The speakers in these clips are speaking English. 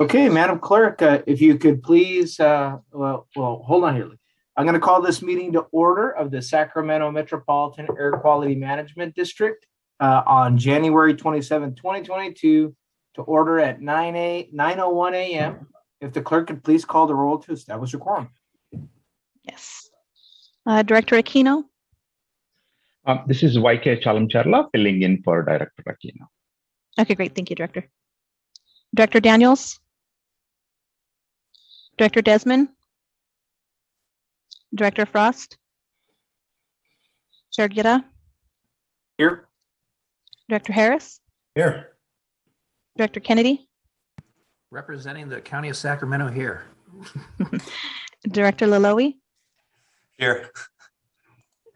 Okay, Madam Clerk, if you could please, hold on here. I'm going to call this meeting to order of the Sacramento Metropolitan Air Quality Management District on January 27, 2022, to order at 9:01 a.m. If the clerk could please call the roll to establish a quorum. Yes. Director Aquino? This is YK Chalamcharla filling in for Director Aquino. Okay, great. Thank you, Director. Director Daniels? Director Desmond? Director Frost? Chair Guerra? Here. Director Harris? Here. Director Kennedy? Representing the County of Sacramento here. Director Laloe? Here.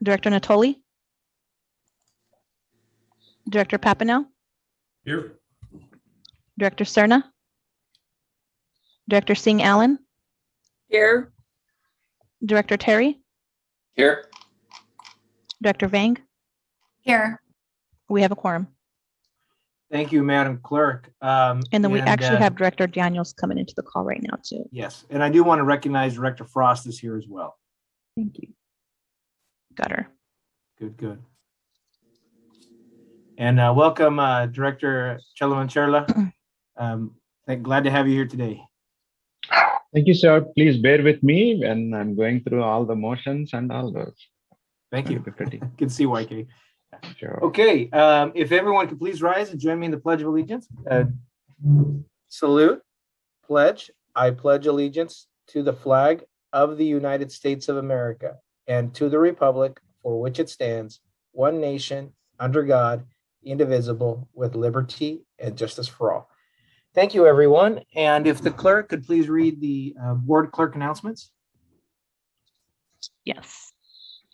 Director Natoli? Director Papineau? Here. Director Cerna? Director Singh Allen? Here. Director Terry? Here. Director Vang? Here. We have a quorum. Thank you, Madam Clerk. And then we actually have Director Daniels coming into the call right now, too. Yes, and I do want to recognize Director Frost is here as well. Thank you. Got her. Good. And welcome, Director Chalamancherla. Glad to have you here today. Thank you, sir. Please bear with me when I'm going through all the motions and all those. Thank you. Pretty. Good to see you, YK. Sure. Okay, if everyone could please rise and join me in the Pledge of Allegiance. Salute, pledge. I pledge allegiance to the flag of the United States of America and to the republic for which it stands, one nation, under God, indivisible, with liberty and justice for all. Thank you, everyone. And if the clerk could please read the board clerk announcements. Yes.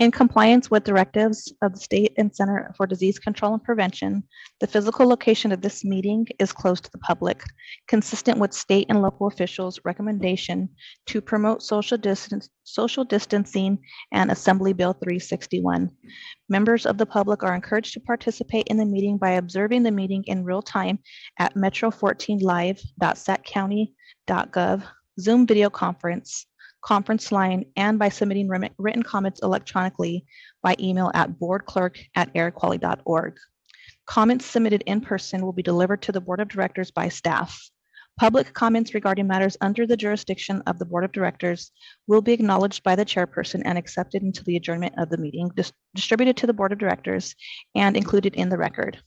In compliance with directives of the State and Center for Disease Control and Prevention, the physical location of this meeting is closed to the public, consistent with state and local officials' recommendation to promote social distancing and Assembly Bill 361. Members of the public are encouraged to participate in the meeting by observing the meeting in real time at metro14live.saccounty.gov, Zoom video conference line, and by submitting written comments electronically by email at boardclerk@airquality.org. Comments submitted in person will be delivered to the Board of Directors by staff. Public comments regarding matters under the jurisdiction of the Board of Directors will be acknowledged by the chairperson and accepted until the adjournment of the meeting, distributed to the Board of Directors and included in the record.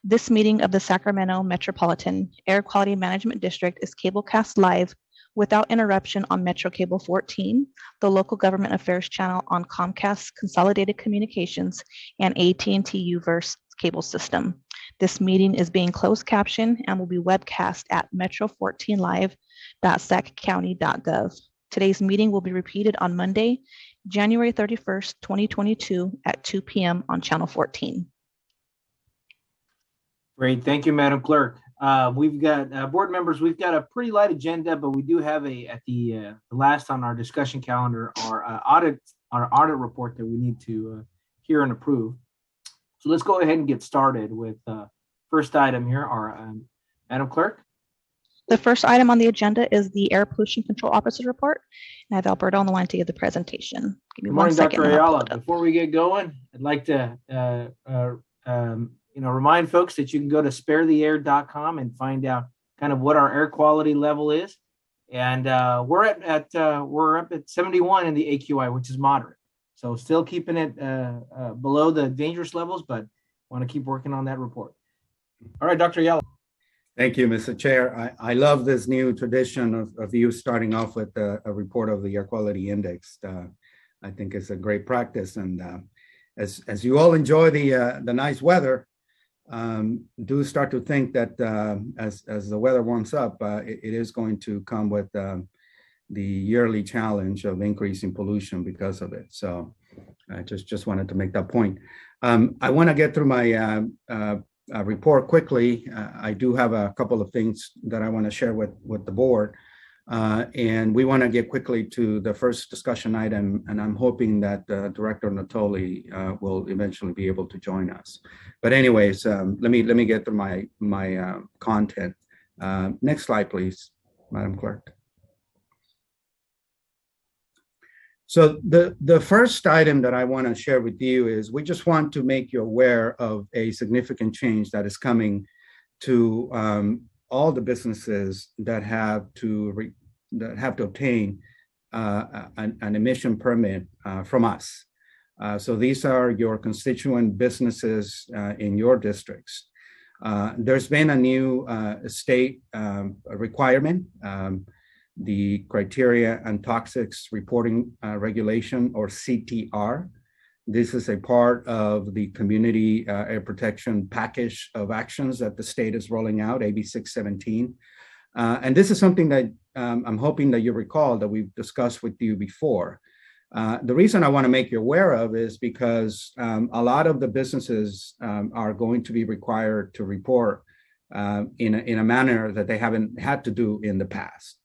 This meeting of the Sacramento Metropolitan Air Quality Management District is cablecast live without interruption on Metro Cable 14, the local government affairs channel on Comcast Consolidated Communications and AT&T Uverse cable system. This meeting is being closed captioned and will be webcast at metro14live.saccounty.gov. Today's meeting will be repeated on Monday, January 31st, 2022 at 2 p.m. on Channel 14. Great. Thank you, Madam Clerk. We've got board members. We've got a pretty light agenda, but we do have at the last on our discussion calendar our audit report that we need to hear and approve. So let's go ahead and get started with first item here. Our Madam Clerk. The first item on the agenda is the Air Pollution Control Officer's report. And I have Alberto on the line to give the presentation. Give me Good morning, 1 second. Dr. Ayala. Before we get going, I'd like to remind folks that you can go to sparetheair.com and find out kind of what our air quality level is. And we're up at 71 in the AQI, which is moderate. So still keeping it below the dangerous levels, but want to keep working on that report. All right, Dr. Ayala. Thank you, Mr. Chair. I love this new tradition of you starting off with a report of the Air Quality Index. I think it's a great practice. And as you all enjoy the nice weather, do start to think that as the weather warms up, it is going to come with the yearly challenge of increasing pollution because of it. So I just wanted to make that point. I want to get through my report quickly. I do have a couple of things that I want to share with the board. And we want to get quickly to the first discussion item, and I'm hoping that Director Natoli will eventually be able to join us. But anyways, let me get through my content. Next slide, please. Madam Clerk. So the first item that I want to share with you is we just want to make you aware of a significant change that is coming to all the businesses that have to obtain an emission permit from us. So these are your constituent businesses in your districts. There's been a new state requirement, the Criteria and Toxics Reporting Regulation, or CTR. This is a part of the Community Air Protection Package of Actions that the state is rolling out, AB 617. And this is something that I'm hoping that you recall that we've discussed with you before. The reason I want to make you aware of is because a lot of the businesses are going to be required to report in a manner that they haven't had to do in the past.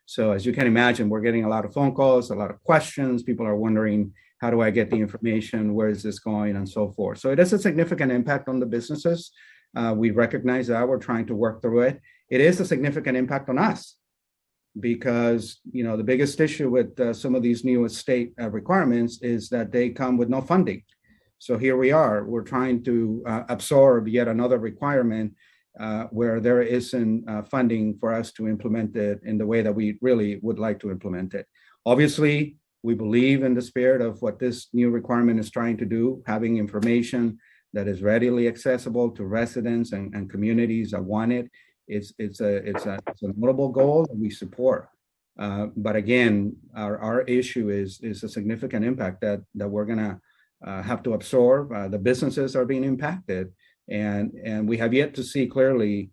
So as you can imagine, we're getting a lot of phone calls, a lot of questions. People are wondering, how do I get the information? Where is this going? And so forth. So it has a significant impact on the businesses. We recognize that. We're trying to work through it. It is a significant impact on us because, you know, the biggest issue with some of these new state requirements is that they come with no funding. So here we are. We're trying to absorb yet another requirement where there isn't funding for us to implement it in the way that we really would like to implement it. Obviously, we believe in the spirit of what this new requirement is trying to do, having information that is readily accessible to residents and communities that want it. It's a notable goal that we support. But again, our issue is a significant impact that we're gonna have to absorb. The businesses are being impacted. And we have yet to see clearly,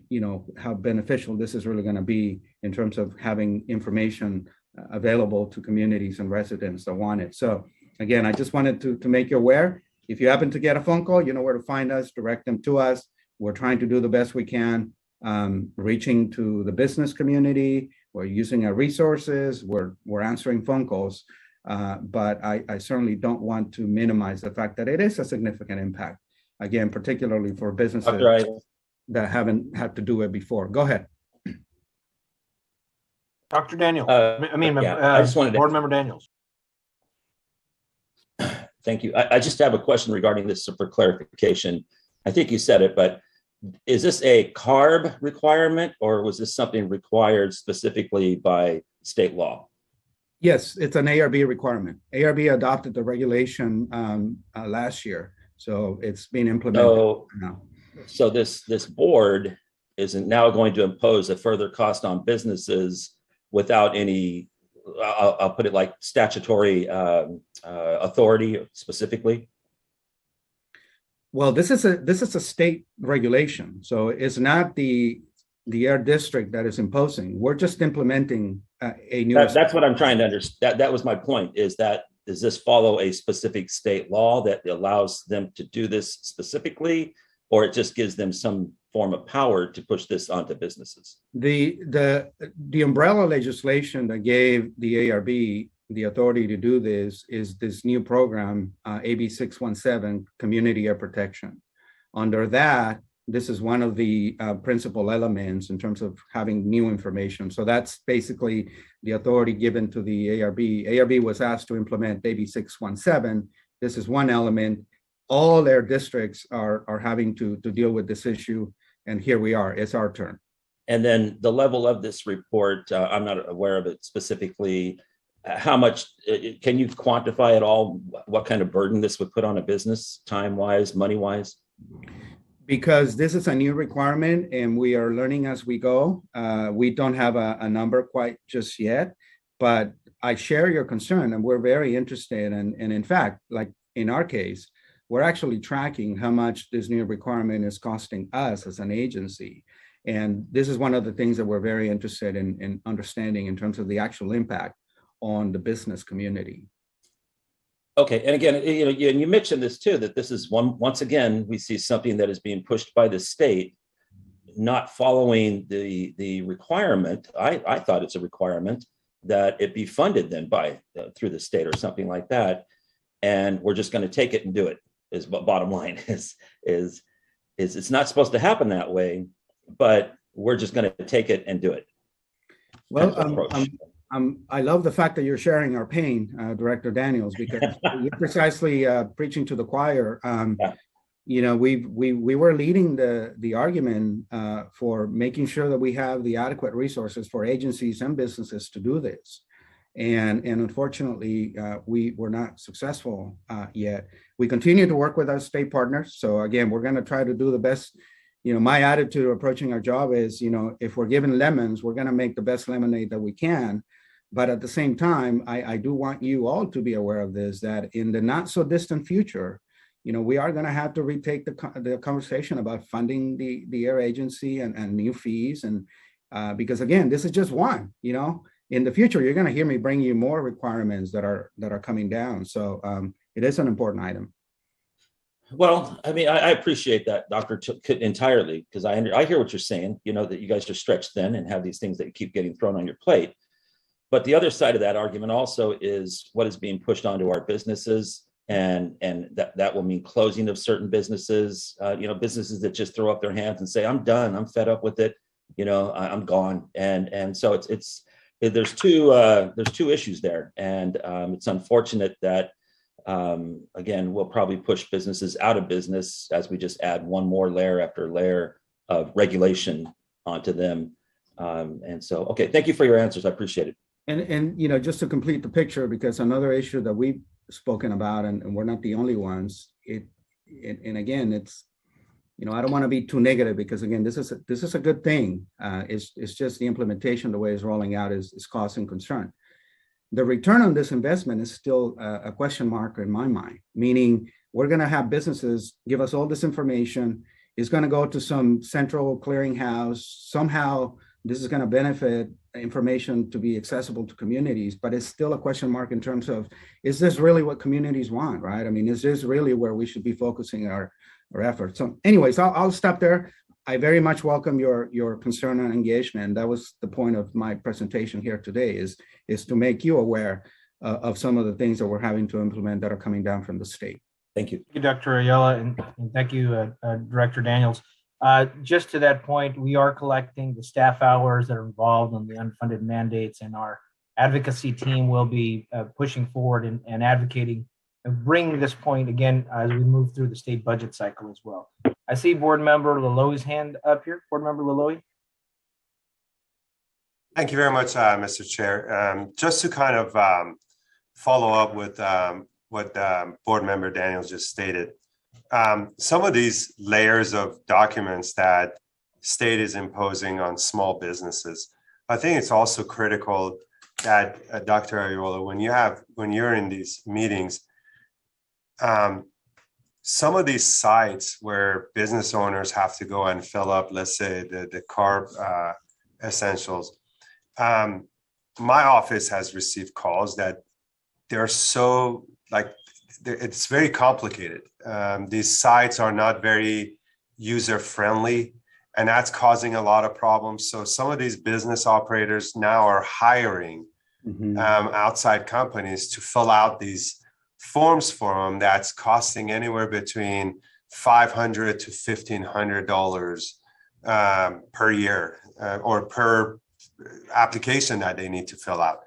you know, how beneficial this is really going to be in terms of having information available to communities and residents that want it. So again, I just wanted to make you aware. If you happen to get a phone call, you know where to find us, direct them to us. We're trying to do the best we can, reaching to the business community. We're using our resources. We're answering phone calls. But I certainly don't want to minimize the fact that it is a significant impact. Again, particularly for businesses that haven't had to do it before. Go ahead. Dr. Daniel. I just wanted Board Member Daniels. Thank you. I just have a question regarding this for clarification. I think you said it, but is this a CARB requirement or was this something required specifically by state law? Yes, it's an ARB requirement. ARB adopted the regulation last year. So it's being implemented now. So this board isn't now going to impose a further cost on businesses without any, I'll put it like statutory authority specifically? Well, this is a state regulation. So it's not the air district that is imposing. We're just implementing a new. That's what I'm trying to understand. That was my point, is that does this follow a specific state law that allows them to do this specifically, or it just gives them some form of power to push this onto businesses? The umbrella legislation that gave the ARB the authority to do this is this new program, AB 617, Community Air Protection. Under that, this is one of the principal elements in terms of having new information. So that's basically the authority given to the ARB. ARB was asked to implement AB 617. This is one element. All their districts are having to deal with this issue. And here we are, it's our turn. And then the level of this report, I'm not aware of it specifically. How much, can you quantify at all what kind of burden this would put on a business, time-wise, money-wise? Because this is a new requirement and we are learning as we go. We don't have a number quite just yet, but I share your concern and we're very interested. And in fact, like in our case, we're actually tracking how much this new requirement is costing us as an agency. And this is one of the things that we're very interested in understanding in terms of the actual impact on the business community. Okay, and again, you mentioned this too, that this is once again, we see something that is being pushed by the state, not following the requirement. I thought it's a requirement that it be funded then by through the state or something like that. And we're just going to take it and do it, is what bottom line is it's not supposed to happen that way, but we're just going to take it and do it. Well, kind of approach. I love the fact that you're sharing our pain, Director Daniels, because you're precisely preaching to the choir. Yeah. You know, we were leading the argument for making sure that we have the adequate resources for agencies and businesses to do this. And unfortunately, we were not successful yet. We continue to work with our state partners. So again, we're going to try to do the best. You know, my attitude approaching our job is, you know, if we're given lemons, we're going to make the best lemonade that we can. But at the same time, I do want you all to be aware of this, that in the not so distant future, you know, we are going to have to retake the conversation about funding the air agency and new fees. And because again, this is just one, you know, in the future, you're going to hear me bring you more requirements that are coming down. So it is an important item. Well, I mean, I appreciate that, Doctor, entirely, because I hear what you're saying, you know, that you guys are stretched thin and have these things that keep getting thrown on your plate. But the other side of that argument also is what is being pushed onto our businesses, and that will mean closing of certain businesses, you know, businesses that just throw up their hands and say, I'm done, I'm fed up with it, you know, I'm gone. And so there's two issues there. And it's unfortunate that, again, we'll probably push businesses out of business as we just add one more layer after layer of regulation onto them. And so, okay, thank you for your answers. I appreciate it. And you know, just to complete the picture, because another issue that we've spoken about, and we're not the only ones, and again, it's, you know, I don't want to be too negative, because again, this is a good thing. It's just the implementation, the way it's rolling out is causing concern. The return on this investment is still a question mark in my mind, meaning we're going to have businesses give us all this information. It's going to go to some central clearinghouse. Somehow this is going to benefit information to be accessible to communities, but it's still a question mark in terms of, is this really what communities want, right? I mean, is this really where we should be focusing our efforts? So anyways, I'll stop there. I very much welcome your concern and engagement. That was the point of my presentation here today, is to make you aware of some of the things that we're having to implement that are coming down from the state. Thank you. Thank you, Dr. Ayala, and thank you, Director Daniels. Just to that point, we are collecting the staff hours that are involved in the unfunded mandates, and our advocacy team will be pushing forward and advocating and bringing this point again as we move through the state budget cycle as well. I see Board Member Laloi's hand up here. Board Member Laloi. Thank you very much, Mr. Chair. Just to kind of follow up with what Board Member Daniels just stated, some of these layers of documents that state is imposing on small businesses, I think it's also critical that Dr. Ayala, when you're in these meetings, some of these sites where business owners have to go and fill up, let's say the carb essentials, my office has received calls that they're so it's very complicated. These sites are not very user friendly, and that's causing a lot of problems. So some of these business operators now are hiring outside companies to fill out these forms for them. That's costing anywhere between $500 to $1,500 per year or per application that they need to fill out.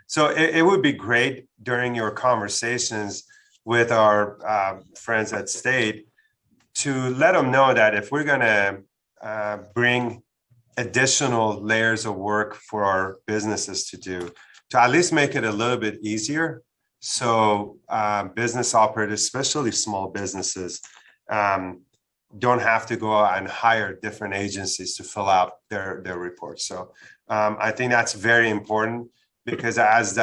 So it would be great during your conversations with our friends at state to let them know that if we're going to bring additional layers of work for our businesses to do, to at least make it a little bit easier, so business operators, especially small businesses, don't have to go out and hire different agencies to fill out their reports. So I think that's very important, because as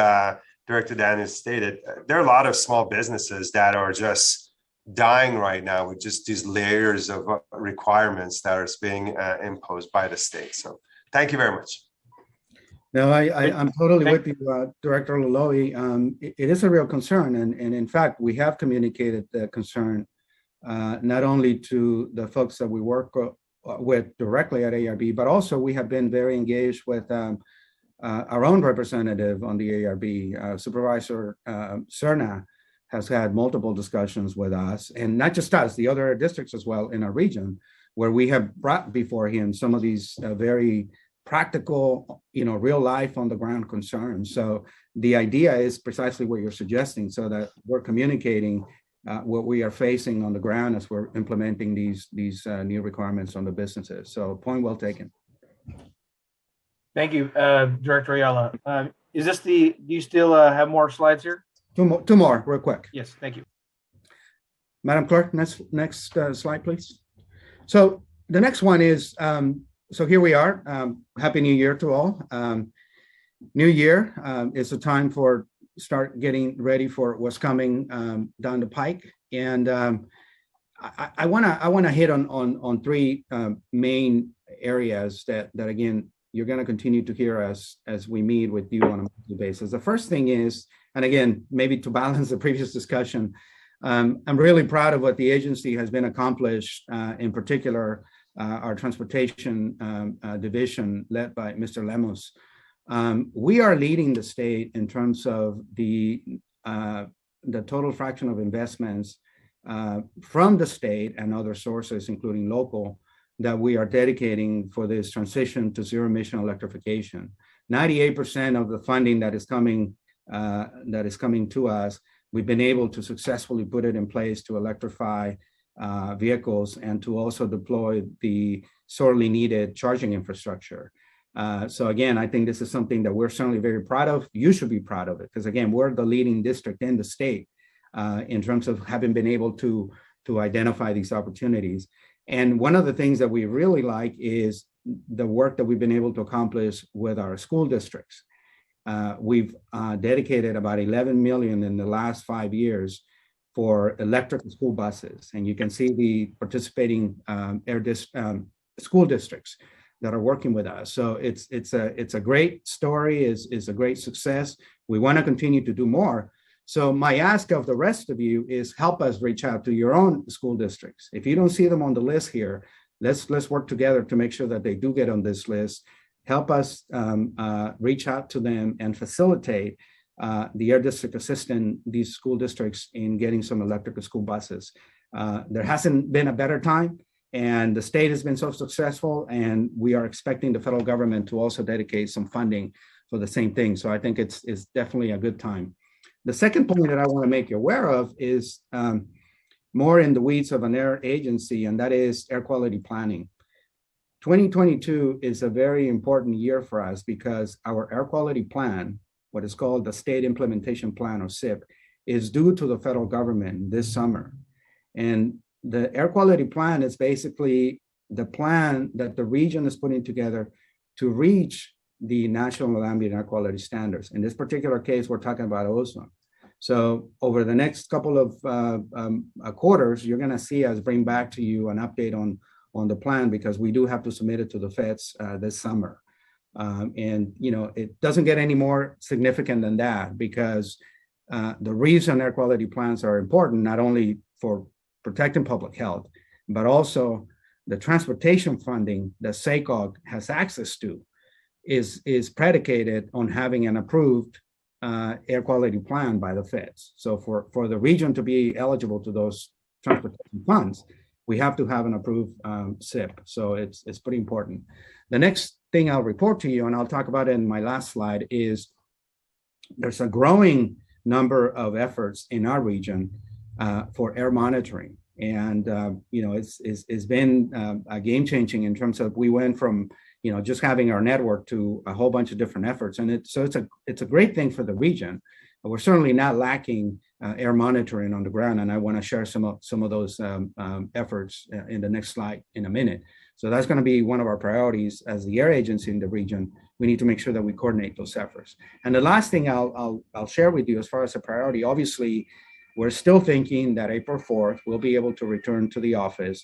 Director Daniels stated, there are a lot of small businesses that are just dying right now with just these layers of requirements that are being imposed by the state. So thank you very much. No, I'm totally with you, Director Laloi. It is a real concern. And in fact, we have communicated the concern not only to the folks that we work with directly at ARB, but also we have been very engaged with our own representative on the ARB, Supervisor Cerna, has had multiple discussions with us, and not just us, the other districts as well in our region, where we have brought before him some of these very practical, real life on the ground concerns. So the idea is precisely what you're suggesting, so that we're communicating what we are facing on the ground as we're implementing these new requirements on the businesses. So point well taken. Thank you, Director Ayala. Do you still have more slides here? Two more, real quick. Yes, thank you. Madam Clerk, next slide, please. So the next one is, so here we are. Happy New Year to all. New Year is a time for start getting ready for what's coming down the pike. And I want to hit on three main areas that again, you're going to continue to hear as we meet with you on a monthly basis. The first thing is, and again, maybe to balance the previous discussion, I'm really proud of what the agency has been accomplished, in particular, our transportation division led by Mr. Lemos. We are leading the state in terms of the total fraction of investments from the state and other sources, including local, that we are dedicating for this transition to zero emission electrification. 98% of the funding that is coming to us, we've been able to successfully put it in place to electrify vehicles and to also deploy the sorely needed charging infrastructure. So again, I think this is something that we're certainly very proud of. You should be proud of it, because again, we're the leading district in the state in terms of having been able to identify these opportunities. And one of the things that we really like is the work that we've been able to accomplish with our school districts. We've dedicated about 11 million in the last 5 years for electric school buses. And you can see the participating school districts that are working with us. So it's a great story, it's a great success. We want to continue to do more. So my ask of the rest of you is help us reach out to your own school districts. If you don't see them on the list here, let's work together to make sure that they do get on this list. Help us reach out to them and facilitate the Air District assisting these school districts in getting some electric school buses. There hasn't been a better time, and the state has been so successful, and we are expecting the federal government to also dedicate some funding for the same thing. So I think it's definitely a good time. The second point that I want to make you aware of is more in the weeds of an air agency, and that is air quality planning. 2022 is a very important year for us because our air quality plan, what is called the State Implementation Plan, or SIP, is due to the federal government this summer. And the air quality plan is basically the plan that the region is putting together to reach the national ambient air quality standards. In this particular case, we're talking about ozone. So over the next couple of quarters, you're going to see us bring back to you an update on the plan, because we do have to submit it to the feds this summer. And it doesn't get any more significant than that, because the reason air quality plans are important, not only for protecting public health, but also the transportation funding that SACOG has access to is predicated on having an approved air quality plan by the feds. So for the region to be eligible to those transportation funds, we have to have an approved SIP. So it's pretty important. The next thing I'll report to you, and I'll talk about it in my last slide, is there's a growing number of efforts in our region for air monitoring. And it's been a game changing in terms of we went from just having our network to a whole bunch of different efforts. And it's a great thing for the region. We're certainly not lacking air monitoring on the ground, and I want to share some of those efforts in the next slide in a minute. So that's going to be one of our priorities as the air agency in the region. We need to make sure that we coordinate those efforts. And the last thing I'll share with you as far as a priority, obviously, we're still thinking that April 4th we'll be able to return to the office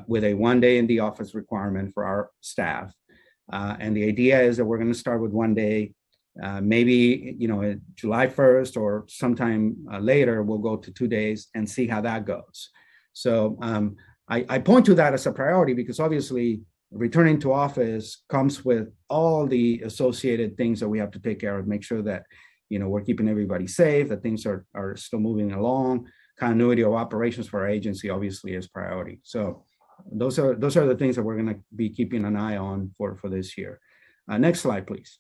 with a 1 day in the office requirement for our staff. And the idea is that we're going to start with 1 day. Maybe July 1st or sometime later, we'll go to 2 days and see how that goes. So I point to that as a priority because obviously returning to office comes with all the associated things that we have to take care of, make sure that we're keeping everybody safe, that things are still moving along. Continuity of operations for our agency obviously is priority. So those are the things that we're going to be keeping an eye on for this year. Next slide, please.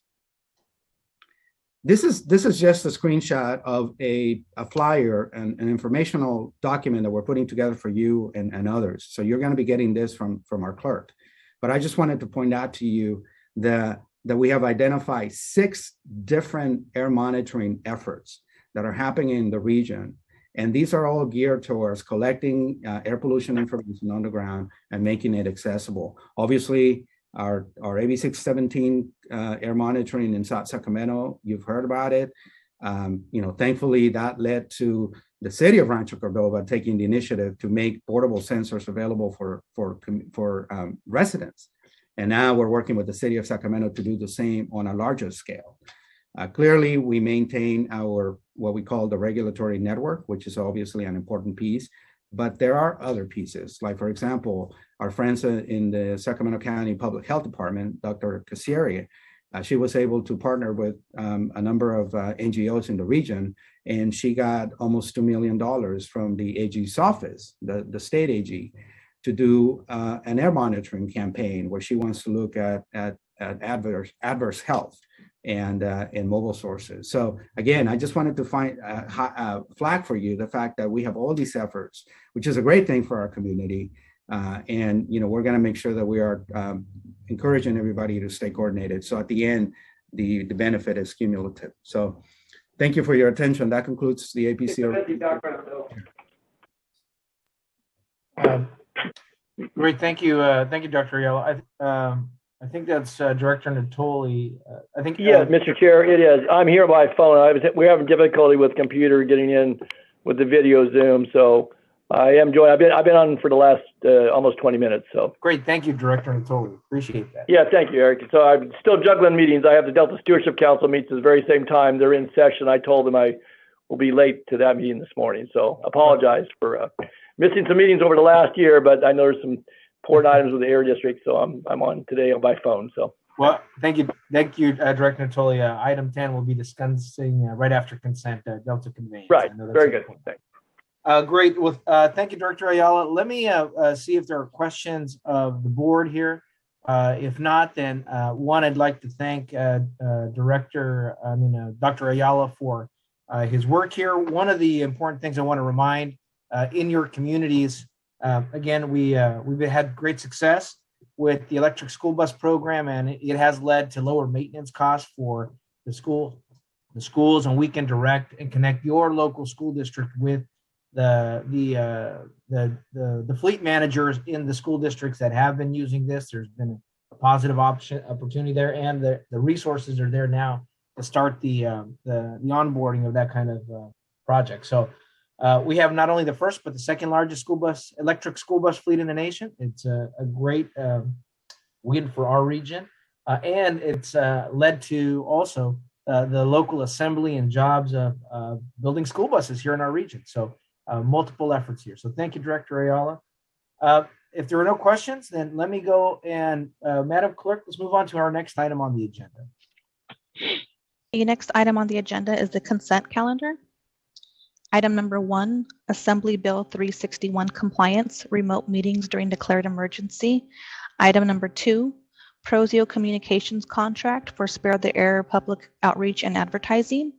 This is just a screenshot of a flyer and an informational document that we're putting together for you and others. So you're going to be getting this from our clerk. But I just wanted to point out to you that we have identified 6 different air monitoring efforts that are happening in the region. And these are all geared towards collecting air pollution information on the ground and making it accessible. Obviously, our AB 617 air monitoring in South Sacramento, you've heard about it. Thankfully, that led to the city of Rancho Cordova taking the initiative to make portable sensors available for residents. And now we're working with the city of Sacramento to do the same on a larger scale. Clearly, we maintain our what we call the regulatory network, which is obviously an important piece. But there are other pieces, like, for example, our friends in the Sacramento County Public Health Department, Dr. Casieri, she was able to partner with a number of NGOs in the region, and she got almost $2 million from the AG's office, the state AG, to do an air monitoring campaign where she wants to look at adverse health and mobile sources. So again, I just wanted to flag for you the fact that we have all these efforts, which is a great thing for our community. And we're going to make sure that we are encouraging everybody to stay coordinated. So at the end, the benefit is cumulative. So thank you for your attention. That concludes the APC. Great, thank you, Dr. Ayala. I think that's Director Natoli. I think. Yes, Mr. Chair, it is. I'm here by phone. We're having difficulty with computer getting in with the video Zoom, so I am joined. I've been on for the last almost 20 minutes. So great, thank you, Director Natoli. Appreciate that. Yeah, thank you, Eric. So I'm still juggling meetings. I have the Delta Stewardship Council meets at the very same time. They're in session. I told them I will be late to that meeting this morning, so apologize for missing some meetings over the last year. But I know there's some important items with the air district, so I'm on today by phone. So well, thank you, Director Natoli. Item 10 will be discussing right after consent Delta conveyance. Right, very good. Thanks. Great. Well, thank you, Director Ayala. Let me see if there are questions of the board here. If not, then one, I'd like to thank Dr. Ayala for his work here. One of the important things I want to remind in your communities, again, we've had great success with the electric school bus program, and it has led to lower maintenance costs for the schools, and we can direct and connect your local school district with the fleet managers in the school districts that have been using this. There's been a positive opportunity there, and the resources are there now to start the onboarding of that kind of project. So we have not only the first but the second largest electric school bus fleet in the nation. It's a great win for our region, and it's led to also the local assembly and jobs of building school buses here in our region. So multiple efforts here. So thank you, Director Ayala. If there are no questions, then let me go and Madam Clerk, let's move on to our next item on the agenda. The next item on the agenda is the consent calendar. Item number 1, Assembly Bill 361 compliance, remote meetings during declared emergency. Item number 2, Prozio Communications contract for Spare the Air public outreach and advertising.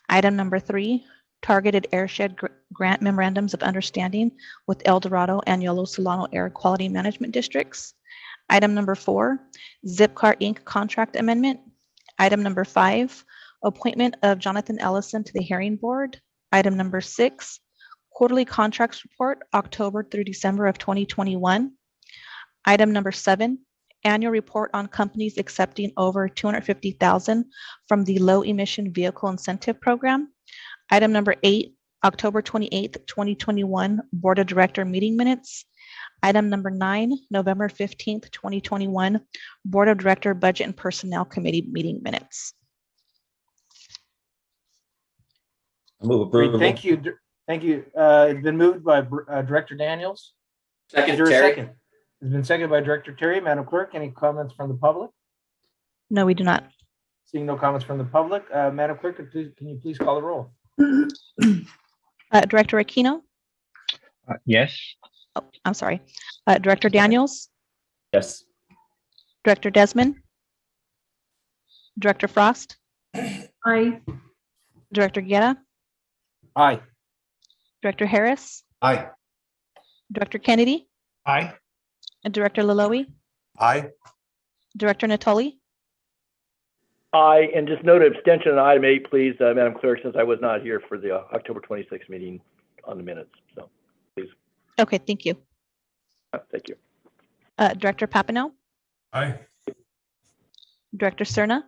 Item number 3, targeted airshed grant memorandums of understanding with El Dorado and Yolo Solano Air Quality Management Districts. Item number 4, Zipcar Inc. contract amendment. Item number 5, appointment of Jonathan Ellison to the hearing board. Item number 6, quarterly contracts report, October through December of 2021. Item number 7, annual report on companies accepting over $250,000 from the Low Emission Vehicle Incentive Program. Item number 8, October 28th, 2021, Board of Director meeting minutes. Item number 9, November 15th, 2021, Board of Director Budget and Personnel Committee meeting minutes. Move approval. Great, thank you. Thank you. It's been moved by Director Daniels. Second, Is there a Terry. second? It's been seconded by Director Terry. Madam Clerk, any comments from the public? No, we do not. Seeing no comments from the public, Madam Clerk, can you please call the roll? Director Aquino? Yes. Oh, I'm sorry. Director Daniels? Yes. Director Desmond? Director Frost, Aye. Director Guerra, Aye. Director Harris, Aye. Director Kennedy, Aye. and Director Laloe, Aye. Director Natoli. Aye, and just note abstention on item 8, please, Madam Clerk, since I was not here for the October 26th meeting on the minutes. So, please. Okay, thank you. Thank you. Director Papineau, Aye. Director Cerna,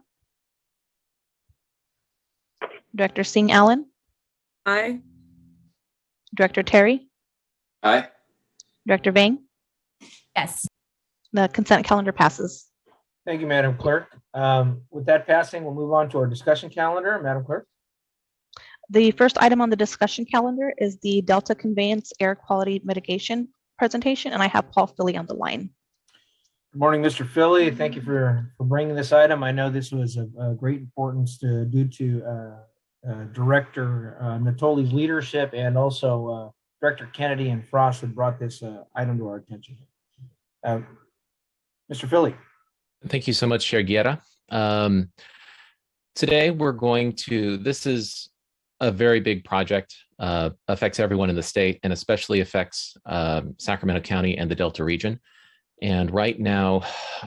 Director Singh Allen, Aye. Director Terry, Aye. Director Vang. Yes. The consent calendar passes. Thank you, Madam Clerk. With that passing, we'll move on to our discussion calendar. Madam Clerk. The first item on the discussion calendar is the Delta Conveyance Air Quality Mitigation presentation, and I have Paul Philly on the line. Good morning, Mr. Philly. Thank you for bringing this item. I know this was of great importance due to Director Natoli's leadership, and also Director Kennedy and Frost had brought this item to our attention. Mr. Philly. Thank you so much, Chair Guerra. Today this is a very big project, affects everyone in the state and especially affects Sacramento County and the Delta region. And right now,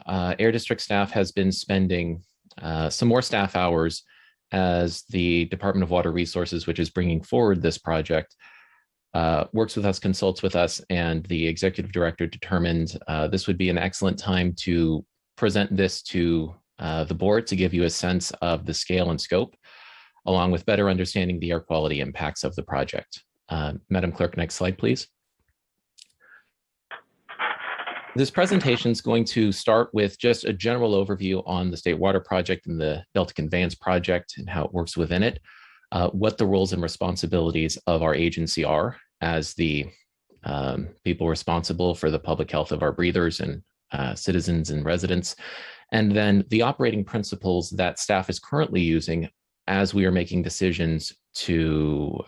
Air District staff has been spending some more staff hours as the Department of Water Resources, which is bringing forward this project, works with us, consults with us, and the executive director determined this would be an excellent time to present this to the board to give you a sense of the scale and scope, along with better understanding the air quality impacts of the project. Madam Clerk, next slide, please. This presentation is going to start with just a general overview on the State Water Project and the Delta Conveyance Project and how it works within it, what the roles and responsibilities of our agency are as the people responsible for the public health of our breathers and citizens and residents, and then the operating principles that staff is currently using as we are making decisions to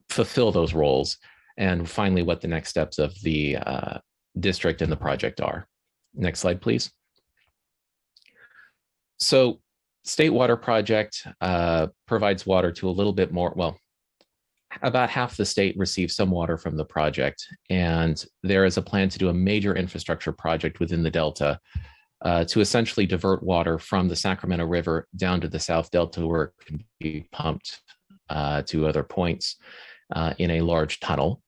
fulfill those roles, and finally what the next steps of the district and the project are. Next slide, please. So State Water Project provides water to a little bit more, well, about half the state receives some water from the project, and there is a plan to do a major infrastructure project within the Delta to essentially divert water from the Sacramento River down to the South Delta, where it can be pumped to other points in a large tunnel.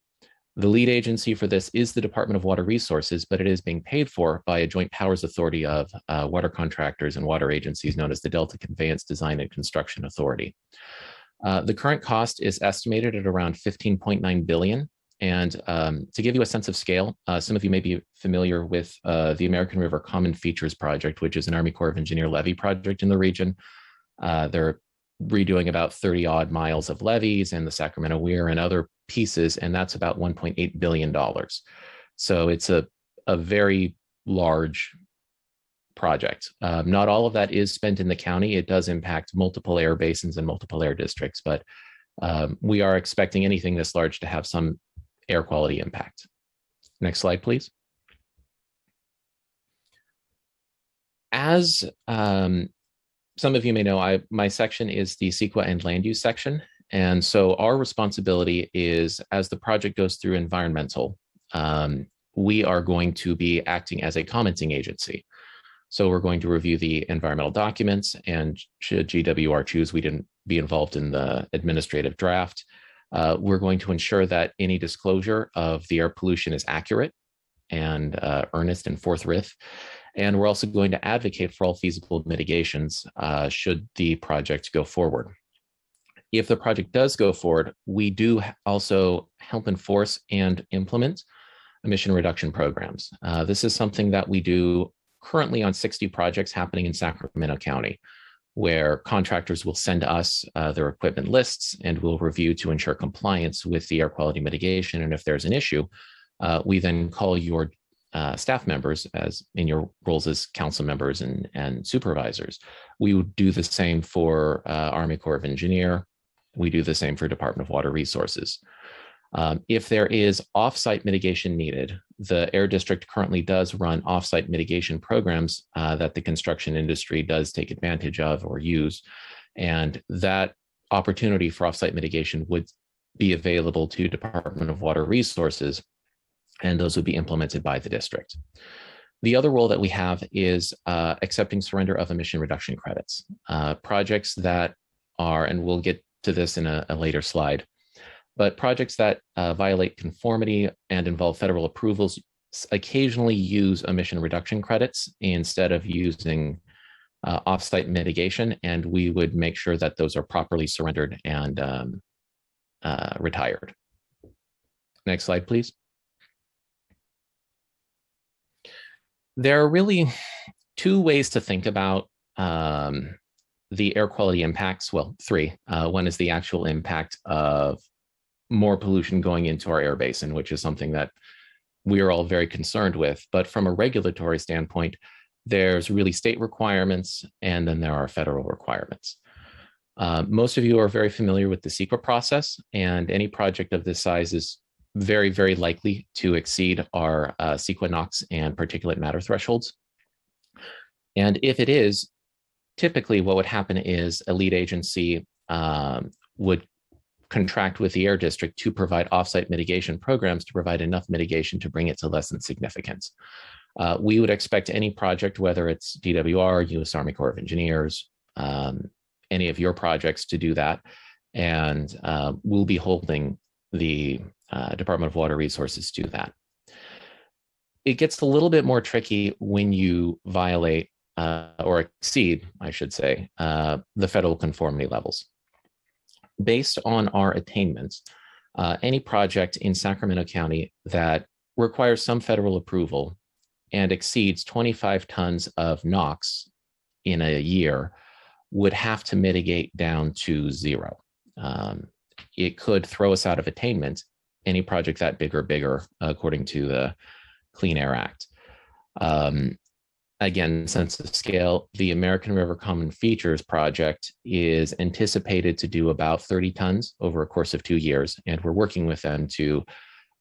The lead agency for this is the Department of Water Resources, but it is being paid for by a joint powers authority of water contractors and water agencies known as the Delta Conveyance Design and Construction Authority. The current cost is estimated at around $15.9 billion. And to give you a sense of scale, some of you may be familiar with the American River Common Features Project, which is an Army Corps of Engineer levee project in the region. They're redoing about 30 odd miles of levees and the Sacramento Weir and other pieces, and that's about $1.8 billion. So it's a very large project. Not all of that is spent in the county. It does impact multiple air basins and multiple air districts, but we are expecting anything this large to have some air quality impact. Next slide, please. As some of you may know, my section is the CEQA and land use section. And so our responsibility is, as the project goes through environmental, we are going to be acting as a commenting agency. So we're going to review the environmental documents, and should GWR choose, we didn't be involved in the administrative draft. We're going to ensure that any disclosure of the air pollution is accurate and earnest and forthright. And we're also going to advocate for all feasible mitigations should the project go forward. If the project does go forward, we do also help enforce and implement emission reduction programs. This is something that we do currently on 60 projects happening in Sacramento County, where contractors will send us their equipment lists and we'll review to ensure compliance with the air quality mitigation. And if there's an issue, we then call your staff members, as in your roles as council members and supervisors. We would do the same for Army Corps of Engineer. We do the same for Department of Water Resources. If there is offsite mitigation needed, the Air District currently does run offsite mitigation programs that the construction industry does take advantage of or use. And that opportunity for offsite mitigation would be available to Department of Water Resources, and those would be implemented by the district. The other role that we have is accepting surrender of emission reduction credits. Projects that are, and we'll get to this in a later slide, but projects that violate conformity and involve federal approvals occasionally use emission reduction credits instead of using offsite mitigation, and we would make sure that those are properly surrendered and retired. Next slide, please. There are really two ways to think about the air quality impacts. Well, three. One is the actual impact of more pollution going into our air basin, which is something that we are all very concerned with. But from a regulatory standpoint, there's really state requirements, and then there are federal requirements. Most of you are very familiar with the CEQA process, and any project of this size is very, very likely to exceed our CEQA NOx and particulate matter thresholds. And if it is, typically what would happen is a lead agency would contract with the Air District to provide offsite mitigation programs to provide enough mitigation to bring it to less than significance. We would expect any project, whether it's DWR, U.S. Army Corps of Engineers, any of your projects, to do that. And we'll be holding the Department of Water Resources to that. It gets a little bit more tricky when you violate or exceed, I should say, the federal conformity levels. Based on our attainments, any project in Sacramento County that requires some federal approval and exceeds 25 tons of NOx in a year would have to mitigate down to zero. It could throw us out of attainment, any project that big or bigger, according to the Clean Air Act. Again, sense of scale, the American River Common Features project is anticipated to do about 30 tons over a course of 2 years, and we're working with them to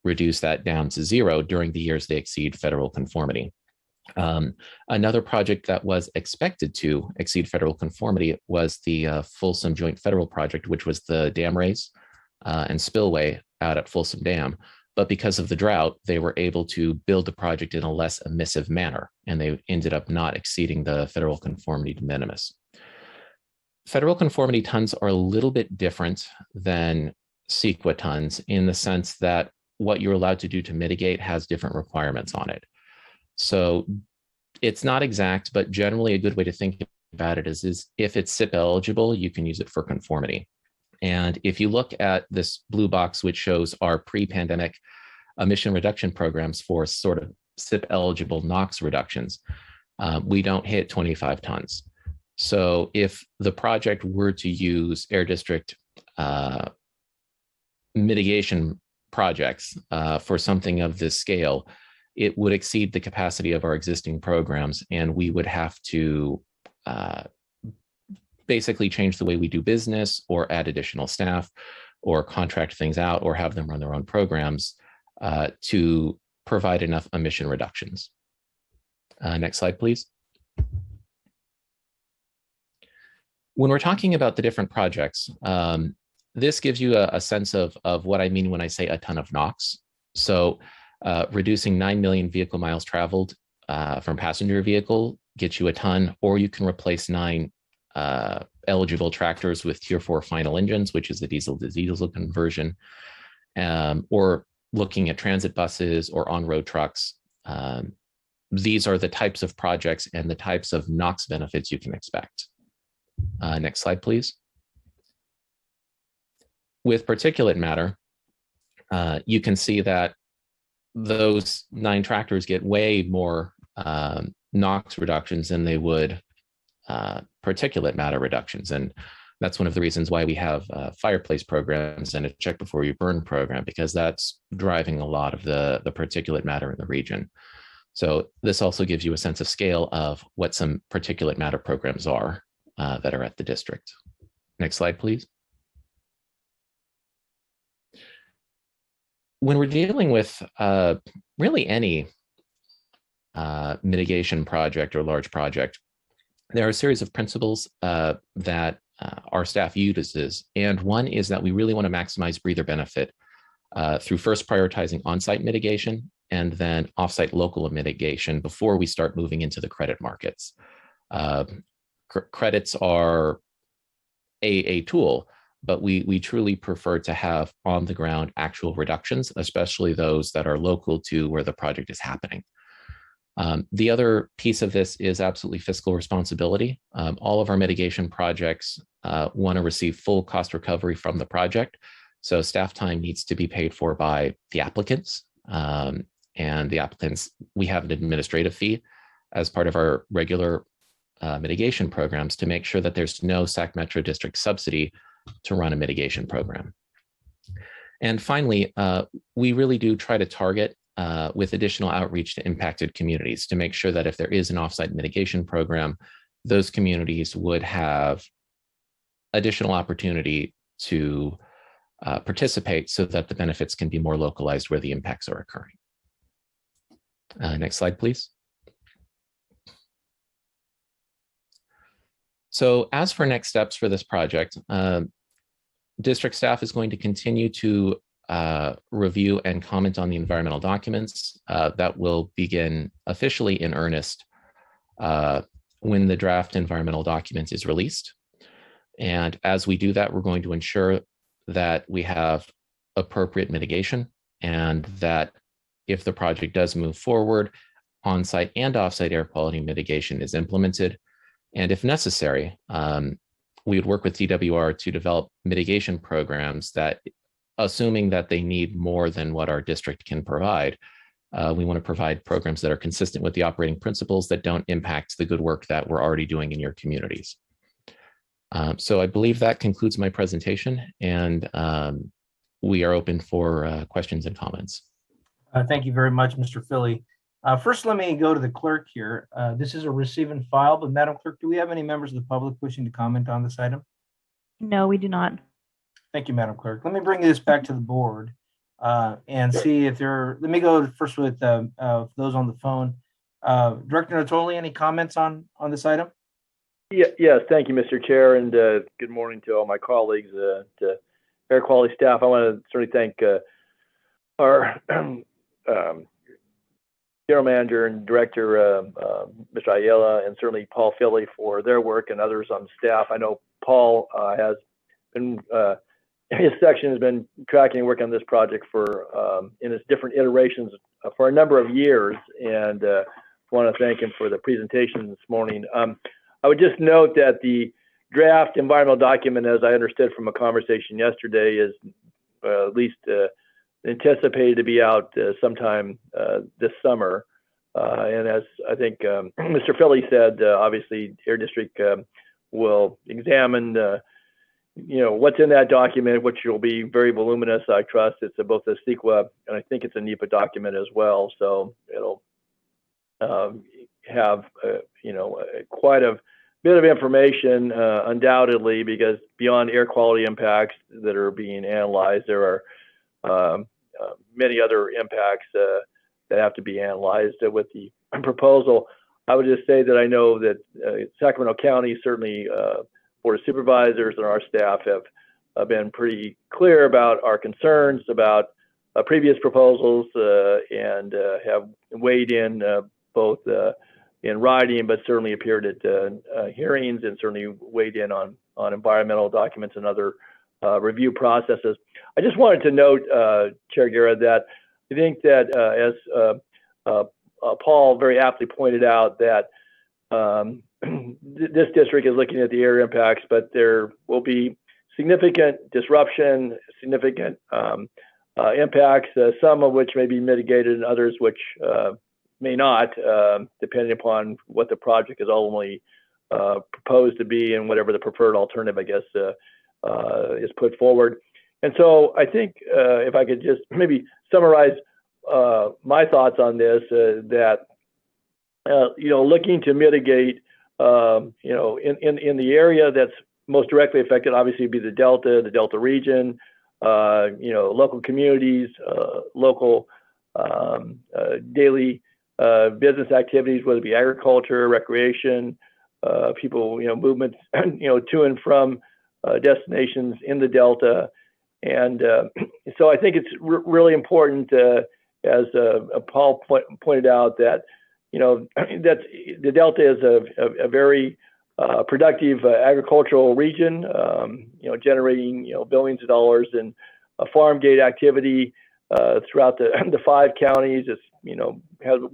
reduce that down to zero during the years they exceed federal conformity. Another project that was expected to exceed federal conformity was the Folsom Joint Federal Project, which was the dam raise and spillway out at Folsom Dam. But because of the drought, they were able to build the project in a less emissive manner, and they ended up not exceeding the federal conformity de minimis. Federal conformity tons are a little bit different than CEQA tons in the sense that what you're allowed to do to mitigate has different requirements on it. So it's not exact, but generally a good way to think about it is if it's SIP eligible, you can use it for conformity. And if you look at this blue box, which shows our pre-pandemic emission reduction programs for sort of SIP eligible NOx reductions, we don't hit 25 tons. So if the project were to use Air District mitigation projects for something of this scale, it would exceed the capacity of our existing programs, and we would have to basically change the way we do business or add additional staff or contract things out or have them run their own programs to provide enough emission reductions. Next slide, please. When we're talking about the different projects, this gives you a sense of what I mean when I say a ton of NOx. So reducing 9 million vehicle miles traveled from passenger vehicle gets you a ton, or you can replace 9 eligible tractors with Tier 4 final engines, which is the diesel to diesel conversion, or looking at transit buses or on-road trucks. These are the types of projects and the types of NOx benefits you can expect. Next slide, please. With particulate matter, you can see that those 9 tractors get way more NOx reductions than they would particulate matter reductions. And that's one of the reasons why we have fireplace programs and a check before you burn program, because that's driving a lot of the particulate matter in the region. So this also gives you a sense of scale of what some particulate matter programs are that are at the district. Next slide, please. when we're dealing with really any mitigation project or large project, there are a series of principles that our staff uses. And one is that we really want to maximize breather benefit through first prioritizing on-site mitigation and then off-site local mitigation before we start moving into the credit markets. Credits are a tool, but we truly prefer to have on-the-ground actual reductions, especially those that are local to where the project is happening. The other piece of this is absolutely fiscal responsibility. All of our mitigation projects want to receive full cost recovery from the project. So staff time needs to be paid for by the applicants. And the applicants, we have an administrative fee as part of our regular mitigation programs to make sure that there's no Sac Metro District subsidy to run a mitigation program. And finally, we really do try to target with additional outreach to impacted communities to make sure that if there is an offsite mitigation program, those communities would have additional opportunity to participate so that the benefits can be more localized where the impacts are occurring. Next slide, please. So as for next steps for this project, district staff is going to continue to review and comment on the environmental documents that will begin officially in earnest when the draft environmental document is released. And as we do that, we're going to ensure that we have appropriate mitigation and that if the project does move forward, on-site and off-site air quality mitigation is implemented. And if necessary, we would work with DWR to develop mitigation programs that, assuming that they need more than what our district can provide, we want to provide programs that are consistent with the operating principles that don't impact the good work that we're already doing in your communities. So I believe that concludes my presentation, and we are open for questions and comments. Thank you very much, Mr. Philly. First, let me go to the clerk here. This is a receive and file, but Madam Clerk, do we have any members of the public wishing to comment on this item? No, we do not. Thank you, Madam Clerk. Let me bring this back to the board and see if let me go first with those on the phone. Director Natoli, any comments on this item? Yes, thank you, Mr. Chair, and good morning to all my colleagues, to air quality staff. I want to certainly thank our General Manager and Director, Mr. Ayala, and certainly Paul Philly for their work and others on staff. I know Paul has been, his section has been tracking and working on this project for, in its different iterations for a number of years, and want to thank him for the presentation this morning. I would just note that the draft environmental document, as I understood from a conversation yesterday, is at least anticipated to be out sometime this summer. And as I think Mr. Philly said, obviously Air District will examine what's in that document, which will be very voluminous, I trust. It's both a CEQA and I think it's a NEPA document as well. So it'll have quite a bit of information, undoubtedly, because beyond air quality impacts that are being analyzed, there are many other impacts that have to be analyzed with the proposal. I would just say that I know that Sacramento County, certainly Board of Supervisors and our staff have been pretty clear about our concerns about previous proposals and have weighed in both in writing, but certainly appeared at hearings and certainly weighed in on environmental documents and other review processes. I just wanted to note, Chair Guerra, that I think that as Paul very aptly pointed out, that this district is looking at the air impacts, but there will be significant disruption, significant impacts, some of which may be mitigated and others which may not, depending upon what the project is ultimately proposed to be and whatever the preferred alternative, I guess, is put forward. And so I think if I could just maybe summarize my thoughts on this, that looking to mitigate, in the area that's most directly affected, obviously, would be the Delta region. local communities, local daily business activities, whether it be agriculture, recreation, people, movements, to and from destinations in the Delta. And so I think it's really important, as Paul pointed out, that that the Delta is a very productive agricultural region, generating billions of dollars in farm gate activity throughout the 5 counties. It's we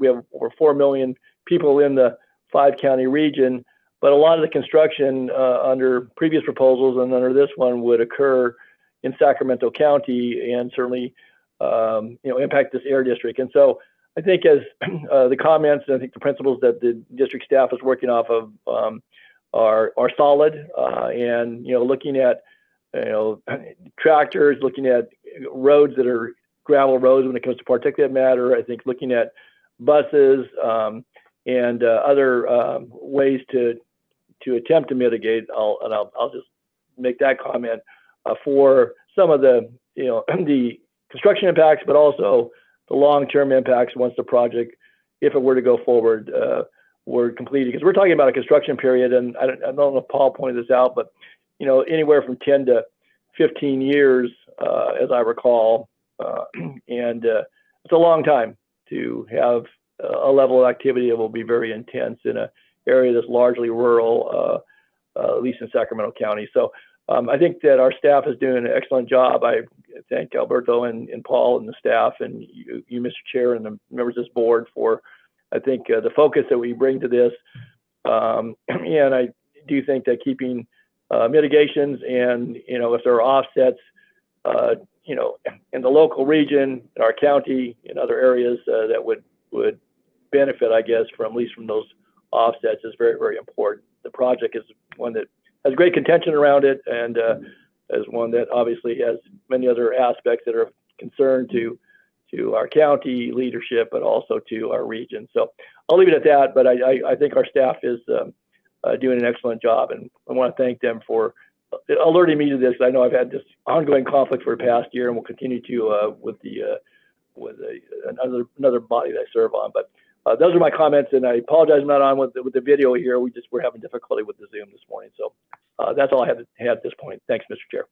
have over 4 million people in the 5-county region, but a lot of the construction under previous proposals and under this one would occur in Sacramento County, and certainly impact this air district. And so I think, as the comments, and I think the principles that the district staff is working off of are solid, and looking at tractors, looking at roads that are gravel roads when it comes to particulate matter. I think looking at buses and other ways to attempt to mitigate. I'll just make that comment for some of the the construction impacts, but also the long-term impacts once the project, if it were to go forward, were completed. Because we're talking about a construction period, and I don't know if Paul pointed this out, but anywhere from 10 to 15 years, as I recall, and it's a long time to have a level of activity that will be very intense in an area that's largely rural, at least in Sacramento County. So I think that our staff is doing an excellent job. I thank Alberto and Paul and the staff, and you, Mr. Chair, and the members of this board for, I think, the focus that we bring to this. And I do think that keeping mitigations and, if there are offsets, in the local region, in our county, in other areas that would benefit, I guess, from at least from those offsets, is very, very important. The project is one that has great contention around it, and as one that obviously has many other aspects that are of concern to our county leadership, but also to our region. So I'll leave it at that, but I think our staff is doing an excellent job, and I want to thank them for alerting me to this. I know I've had this ongoing conflict for the past year, and will continue to with another body that I serve on. But those are my comments, and I apologize I'm not on with the video here. We're having difficulty with the Zoom this morning. So that's all I have at this point. Thanks, Mr. Chair.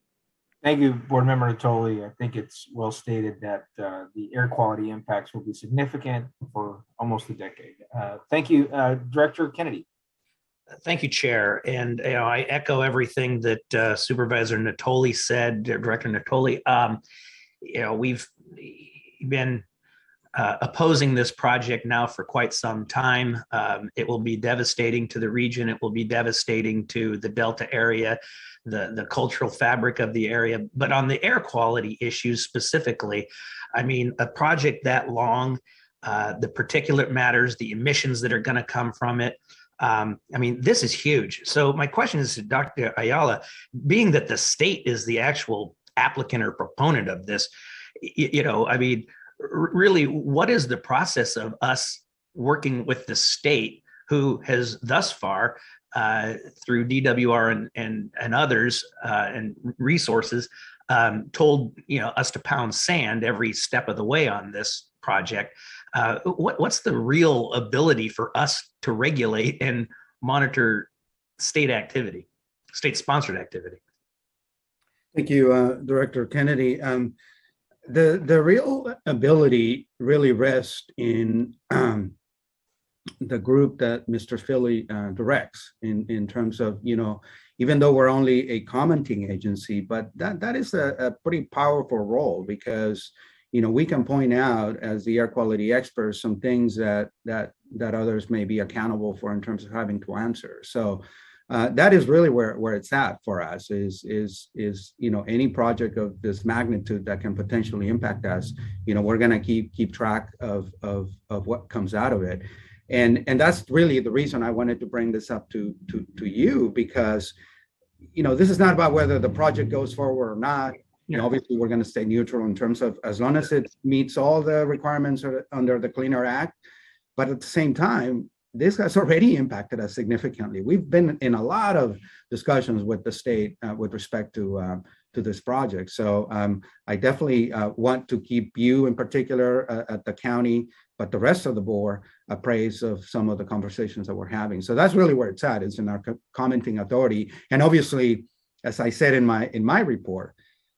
Thank you, Board Member Natoli. I think it's well stated that the air quality impacts will be significant for almost a decade. Thank you, Director Kennedy. Thank you, Chair. And I echo everything that Supervisor Natoli said, Director Natoli. We've been opposing this project now for quite some time. It will be devastating to the region. It will be devastating to the Delta area, the cultural fabric of the area. But on the air quality issues specifically, I mean, a project that long, the particulate matters, the emissions that are going to come from it, I mean, this is huge. So my question is to Dr. Ayala, being that the state is the actual applicant or proponent of this, I mean, really, what is the process of us working with the state, who has thus far, through DWR and others and resources, told us to pound sand every step of the way on this project? What's the real ability for us to regulate and monitor state activity, state-sponsored activity? Thank you, Director Kennedy. The real ability really rests in the group that Mr. Philly directs in terms of, even though we're only a commenting agency, but that is a pretty powerful role, because we can point out as the air quality experts some things that others may be accountable for in terms of having to answer. So that is really where it's at for us, is any project of this magnitude that can potentially impact us, we're going to keep track of what comes out of it. And that's really the reason I wanted to bring this up to you, because this is not about whether the project goes forward or not. Obviously, we're going to stay neutral in terms of, as long as it meets all the requirements under the Clean Air Act. But at the same time, this has already impacted us significantly. We've been in a lot of discussions with the state with respect to this project. So I definitely want to keep you in particular at the county, but the rest of the board appraised of some of the conversations that we're having. So that's really where it's at, is in our commenting authority. And obviously, as I said in my report,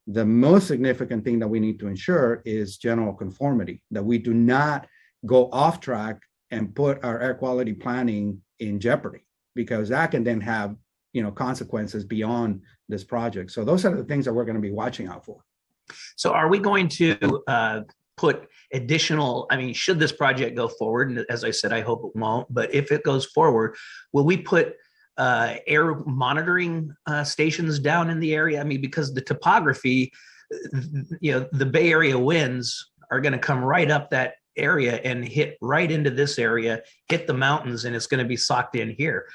the most significant thing that we need to ensure is general conformity, that we do not go off track and put our air quality planning in jeopardy, because that can then have consequences beyond this project. So those are the things that we're going to be watching out for. So are we going to put additional, I mean, should this project go forward, and as I said, I hope it won't, but if it goes forward, will we put air monitoring stations down in the area? I mean, because the topography, the Bay Area winds are going to come right up that area and hit right into this area, hit the mountains, and it's going to be socked in here.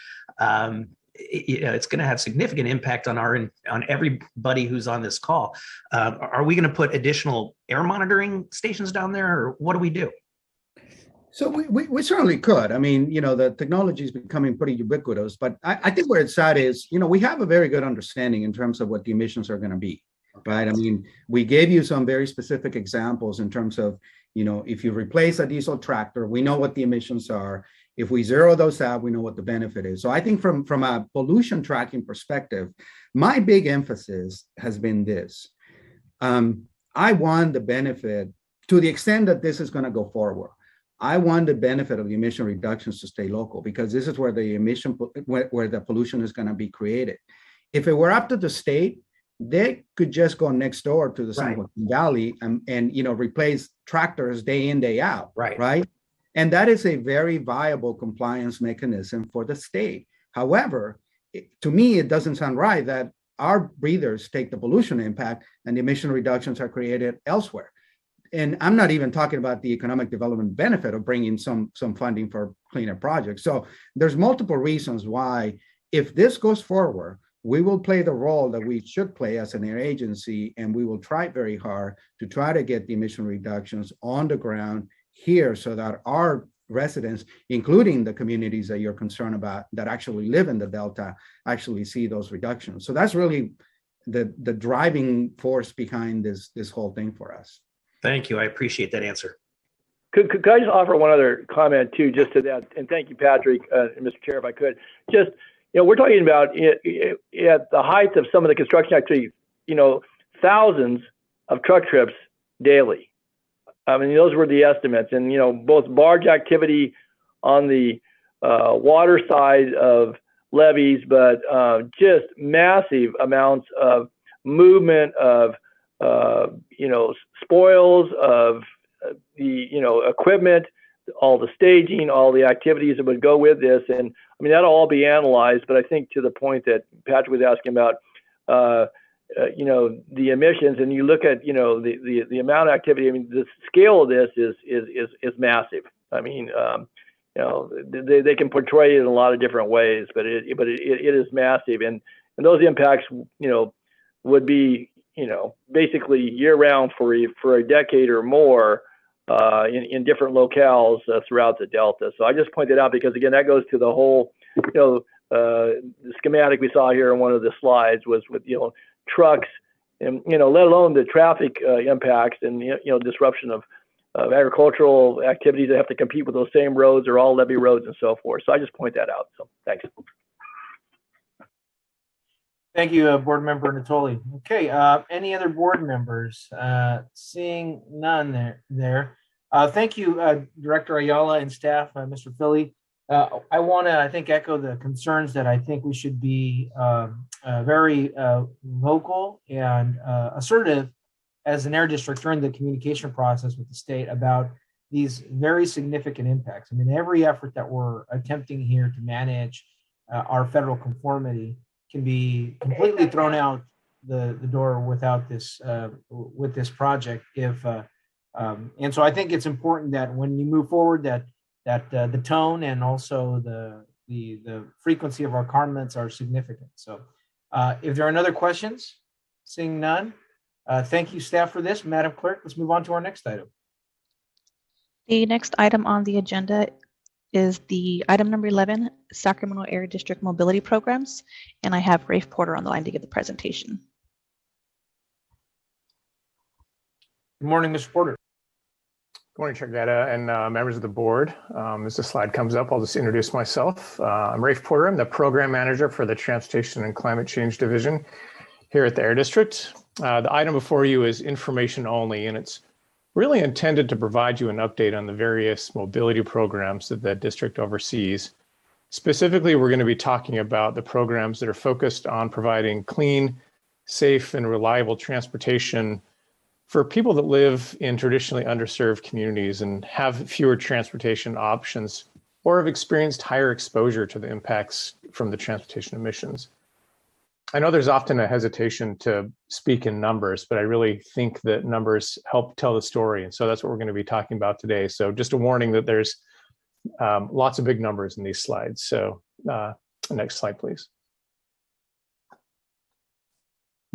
It's going to have significant impact on everybody who's on this call. Are we going to put additional air monitoring stations down there, or what do we do? So we certainly could. I mean, the technology is becoming pretty ubiquitous, but I think where it's at is, we have a very good understanding in terms of what the emissions are going to be, right? I mean, we gave you some very specific examples in terms of, if you replace a diesel tractor, we know what the emissions are. If we zero those out, we know what the benefit is. So I think from a pollution tracking perspective, my big emphasis has been this. I want the benefit, to the extent that this is going to go forward, I want the benefit of the emission reductions to stay local, because this is where the pollution is going to be created. If it were up to the state, they could just go next door to the San Joaquin Valley and replace tractors day in, day out, right? And that is a very viable compliance mechanism for the state. However, to me, it doesn't sound right that our breathers take the pollution impact and the emission reductions are created elsewhere. And I'm not even talking about the economic development benefit of bringing some funding for cleaner projects. So there's multiple reasons why, if this goes forward, we will play the role that we should play as an air agency, and we will try very hard to try to get the emission reductions on the ground here, so that our residents, including the communities that you're concerned about that actually live in the Delta, actually see those reductions. So that's really the driving force behind this whole thing for us. Thank you. I appreciate that answer. Could I just offer one other comment too, just to that? And thank you, Patrick, and Mr. Chair, if I could. Just, we're talking about at the height of some of the construction activities, thousands of truck trips daily. I mean, those were the estimates, and both barge activity on the water side of levees, but just massive amounts of movement of spoils of the equipment, all the staging, all the activities that would go with this, and I mean that'll all be analyzed. But I think to the point that Patrick was asking about, the emissions, and you look at the amount of activity. I mean, the scale of this is massive. I mean, they can portray it in a lot of different ways, but it is massive, and those impacts would be basically year round for a decade or more in different locales throughout the Delta. So I just pointed out because again that goes to the whole the schematic we saw here in one of the slides was with trucks and let alone the traffic impacts and disruption of agricultural activities that have to compete with those same roads or all levee roads and so forth. So I just point that out. So thanks. Thank you, Board Member Natoli. Okay, any other board members? Seeing none there. Thank you, Director Ayala and staff, Mr. Philly. I want to, I think, echo the concerns that I think we should be very vocal and assertive as an air district during the communication process with the state about these very significant impacts. I mean, every effort that we're attempting here to manage our federal conformity can be completely thrown out the door without this with this project. And so I think it's important that when you move forward, that the tone and also the frequency of our comments are significant. So if there are no other questions, seeing none, thank you, staff, for this. Madam Clerk, let's move on to our next item. The next item on the agenda is the item number 11, Sacramento Area District Mobility Programs. And I have Rafe Porter on the line to give the presentation. Good morning, Mr. Porter. Good morning, Chair Guetta and members of the board. As the slide comes up, I'll just introduce myself. I'm Rafe Porter. I'm the program manager for the Transportation and Climate Change Division here at the Air District. The item before you is information only, and it's really intended to provide you an update on the various mobility programs that the district oversees. Specifically, we're going to be talking about the programs that are focused on providing clean, safe, and reliable transportation for people that live in traditionally underserved communities and have fewer transportation options or have experienced higher exposure to the impacts from the transportation emissions. I know there's often a hesitation to speak in numbers, but I really think that numbers help tell the story. And so that's what we're going to be talking about today. So just a warning that there's lots of big numbers in these slides. So next slide, please.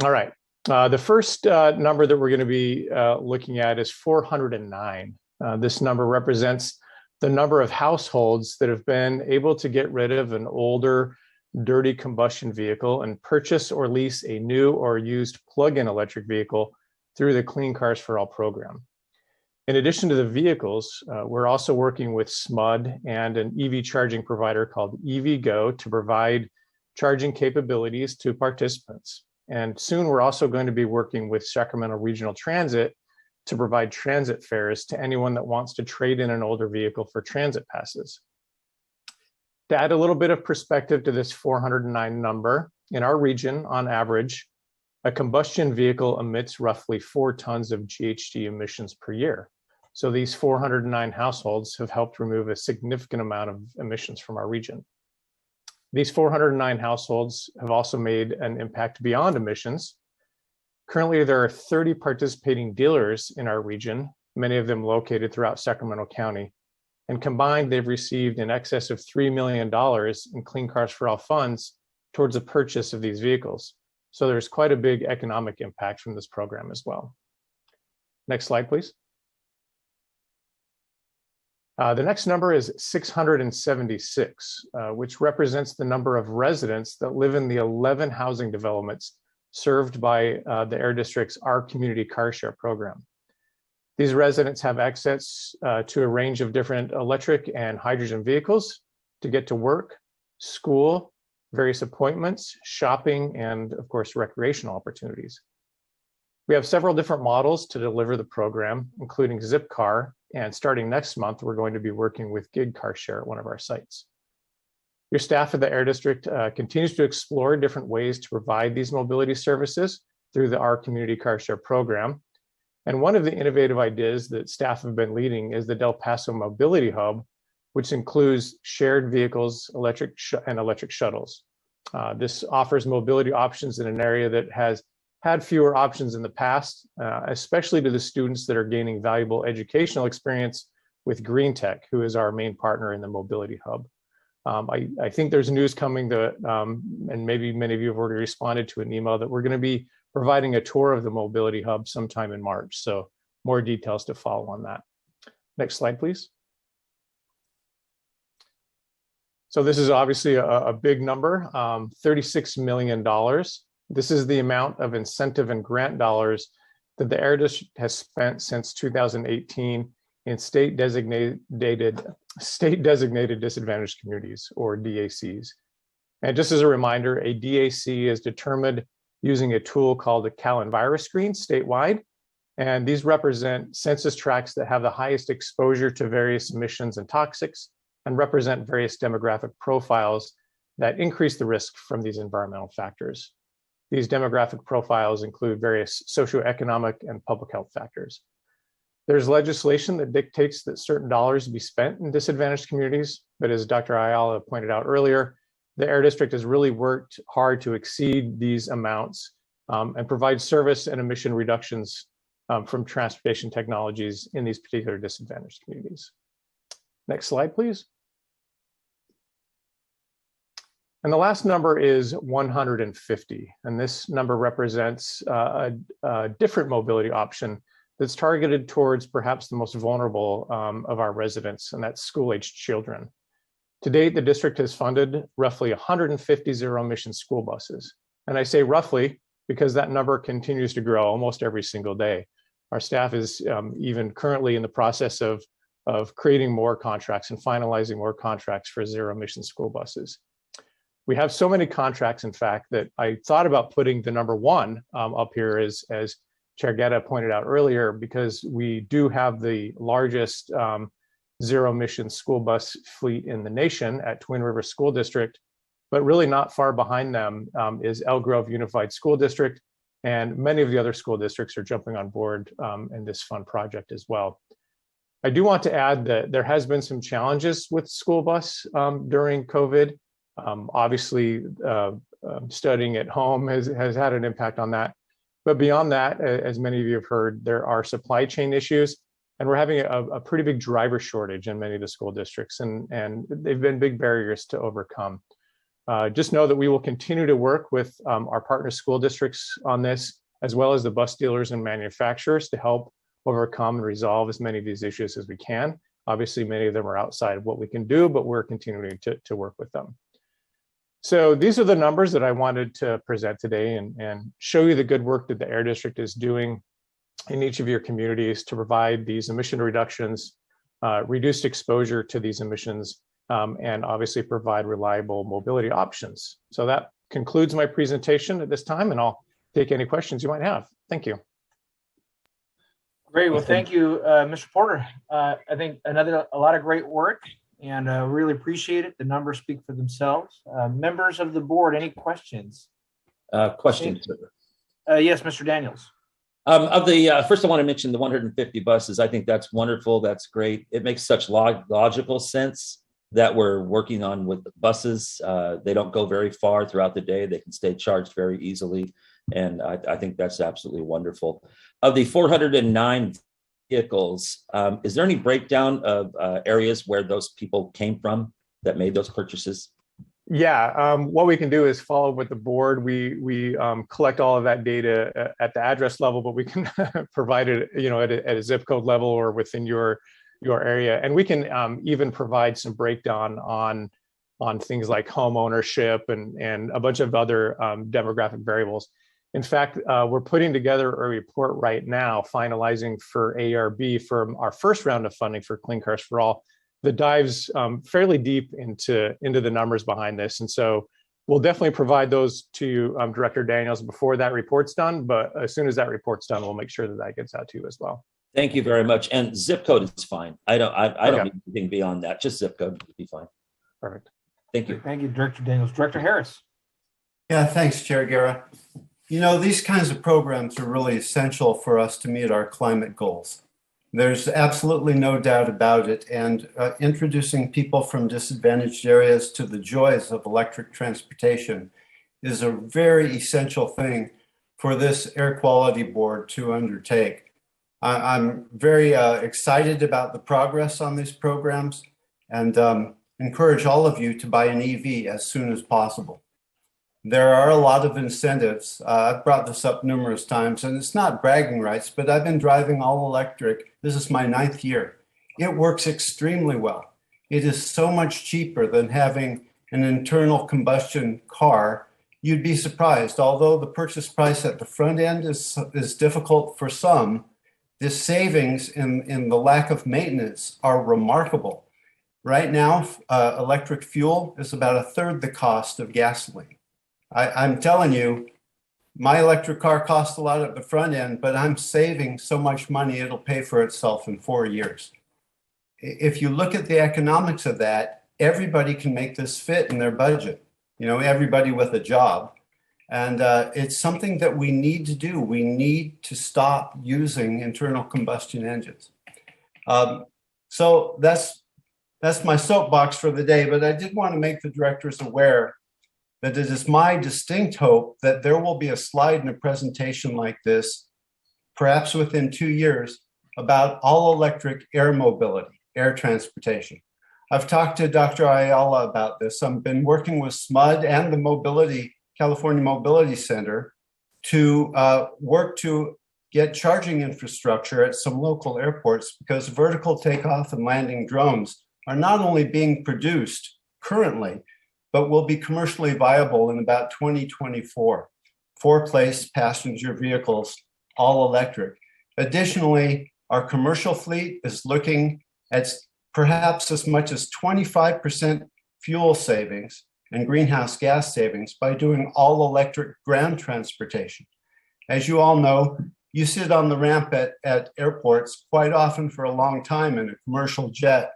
All right. The first number that we're going to be looking at is 409. This number represents the number of households that have been able to get rid of an older, dirty combustion vehicle and purchase or lease a new or used plug-in electric vehicle through the Clean Cars for All program. In addition to the vehicles, we're also working with SMUD and an EV charging provider called EVgo to provide charging capabilities to participants. And soon we're also going to be working with Sacramento Regional Transit to provide transit fares to anyone that wants to trade in an older vehicle for transit passes. To add a little bit of perspective to this 409 number, in our region, on average, a combustion vehicle emits roughly 4 tons of GHG emissions per year. So these 409 households have helped remove a significant amount of emissions from our region. These 409 households have also made an impact beyond emissions. Currently, there are 30 participating dealers in our region, many of them located throughout Sacramento County. And combined, they've received in excess of $3 million in Clean Cars for All funds towards the purchase of these vehicles. So there's quite a big economic impact from this program as well. Next slide, please. The next number is 676, which represents the number of residents that live in the 11 housing developments served by the Air District's Our Community Car Share program. These residents have access to a range of different electric and hydrogen vehicles to get to work, school, various appointments, shopping, and of course, recreational opportunities. We have several different models to deliver the program, including Zipcar, and starting next month, we're going to be working with Gig Car Share at one of our sites. Your staff at the Air District continues to explore different ways to provide these mobility services through the Our Community Car Share program. And one of the innovative ideas that staff have been leading is the Del Paso Mobility Hub, which includes shared vehicles, electric shuttles. This offers mobility options in an area that has had fewer options in the past, especially to the students that are gaining valuable educational experience with Green Tech, who is our main partner in the Mobility Hub. I think there's news coming that, and maybe many of you have already responded to an email, that we're going to be providing a tour of the Mobility Hub sometime in March. So more details to follow on that. Next slide, please. So this is obviously a big number, $36 million. This is the amount of incentive and grant dollars that the Air District has spent since 2018 in state designated disadvantaged communities, or DACs. And just as a reminder, a DAC is determined using a tool called a CalEnviro screen statewide. And these represent census tracts that have the highest exposure to various emissions and toxics and represent various demographic profiles that increase the risk from these environmental factors. These demographic profiles include various socioeconomic and public health factors. There's legislation that dictates that certain dollars be spent in disadvantaged communities, but as Dr. Ayala pointed out earlier, the Air District has really worked hard to exceed these amounts and provide service and emission reductions from transportation technologies in these particular disadvantaged communities. Next slide, please. And the last number is 150. And this number represents a different mobility option that's targeted towards perhaps the most vulnerable of our residents, and that's school-aged children. To date, the district has funded roughly 150 zero-emission school buses. And I say roughly because that number continues to grow almost every single day. Our staff is even currently in the process of creating more contracts and finalizing more contracts for zero-emission school buses. We have so many contracts, in fact, that I thought about putting the number one up here as Chair Guetta pointed out earlier, because we do have the largest zero-emission school bus fleet in the nation at Twin River School District, but really not far behind them is Elk Grove Unified School District, and many of the other school districts are jumping on board in this fun project as well. I do want to add that there has been some challenges with school bus during COVID. Obviously, studying at home has had an impact on that. But beyond that, as many of you have heard, there are supply chain issues, and we're having a pretty big driver shortage in many of the school districts, and they've been big barriers to overcome. Just know that we will continue to work with our partner school districts on this, as well as the bus dealers and manufacturers, to help overcome and resolve as many of these issues as we can. Obviously, many of them are outside of what we can do, but we're continuing to work with them. So these are the numbers that I wanted to present today and show you the good work that the Air District is doing in each of your communities to provide these emission reductions, reduced exposure to these emissions, and obviously provide reliable mobility options. So that concludes my presentation at this time, and I'll take any questions you might have. Thank you. Great. Well, thank you, Mr. Porter. I think a lot of great work, and really appreciate it. The numbers speak for themselves. Members of the board, any questions? Questions? Yes, Mr. Daniels. First, I want to mention the 150 buses. I think that's wonderful. That's great. It makes such logical sense that we're working on with the buses. They don't go very far throughout the day. They can stay charged very easily. And I think that's absolutely wonderful. Of the 409 vehicles, is there any breakdown of areas where those people came from that made those purchases? Yeah, what we can do is follow up with the board. We collect all of that data at the address level, but we can provide it, at a zip code level or within your area, and we can even provide some breakdown on things like home ownership and a bunch of other demographic variables. In fact, we're putting together a report right now, finalizing for ARB for our first round of funding for Clean Cars for All, that dives fairly deep into the numbers behind this. And so we'll definitely provide those to you, Director Daniels, before that report's done. But as soon as that report's done, we'll make sure that gets out to you as well. Thank you very much. And zip code is fine. I don't need anything beyond that. Just zip code would be fine. Perfect. Thank you. Thank you, Director Daniels. Director Harris. Yeah, thanks, Chair Guerra. These kinds of programs are really essential for us to meet our climate goals. There's absolutely no doubt about it. And introducing people from disadvantaged areas to the joys of electric transportation is a very essential thing for this Air Quality Board to undertake. I'm very excited about the progress on these programs and encourage all of you to buy an EV as soon as possible. There are a lot of incentives. I've brought this up numerous times, and it's not bragging rights, but I've been driving all electric. This is my 9th year. It works extremely well. It is so much cheaper than having an internal combustion car. You'd be surprised. Although the purchase price at the front end is difficult for some, the savings in the lack of maintenance are remarkable. Right now, electric fuel is about 1/3 the cost of gasoline. I'm telling you, my electric car costs a lot at the front end, but I'm saving so much money, it'll pay for itself in 4 years. If you look at the economics of that, everybody can make this fit in their budget, everybody with a job. And it's something that we need to do. We need to stop using internal combustion engines. So that's my soapbox for the day, but I did want to make the directors aware that it is my distinct hope that there will be a slide in a presentation like this, perhaps within 2 years, about all electric air mobility, air transportation. I've talked to Dr. Ayala about this. I've been working with SMUD and the California Mobility Center to work to get charging infrastructure at some local airports, because vertical takeoff and landing drones are not only being produced currently, but will be commercially viable in about 2024. 4-place passenger vehicles, all electric. Additionally, our commercial fleet is looking at perhaps as much as 25% fuel savings and greenhouse gas savings by doing all electric ground transportation. As you all know, you sit on the ramp at airports quite often for a long time in a commercial jet,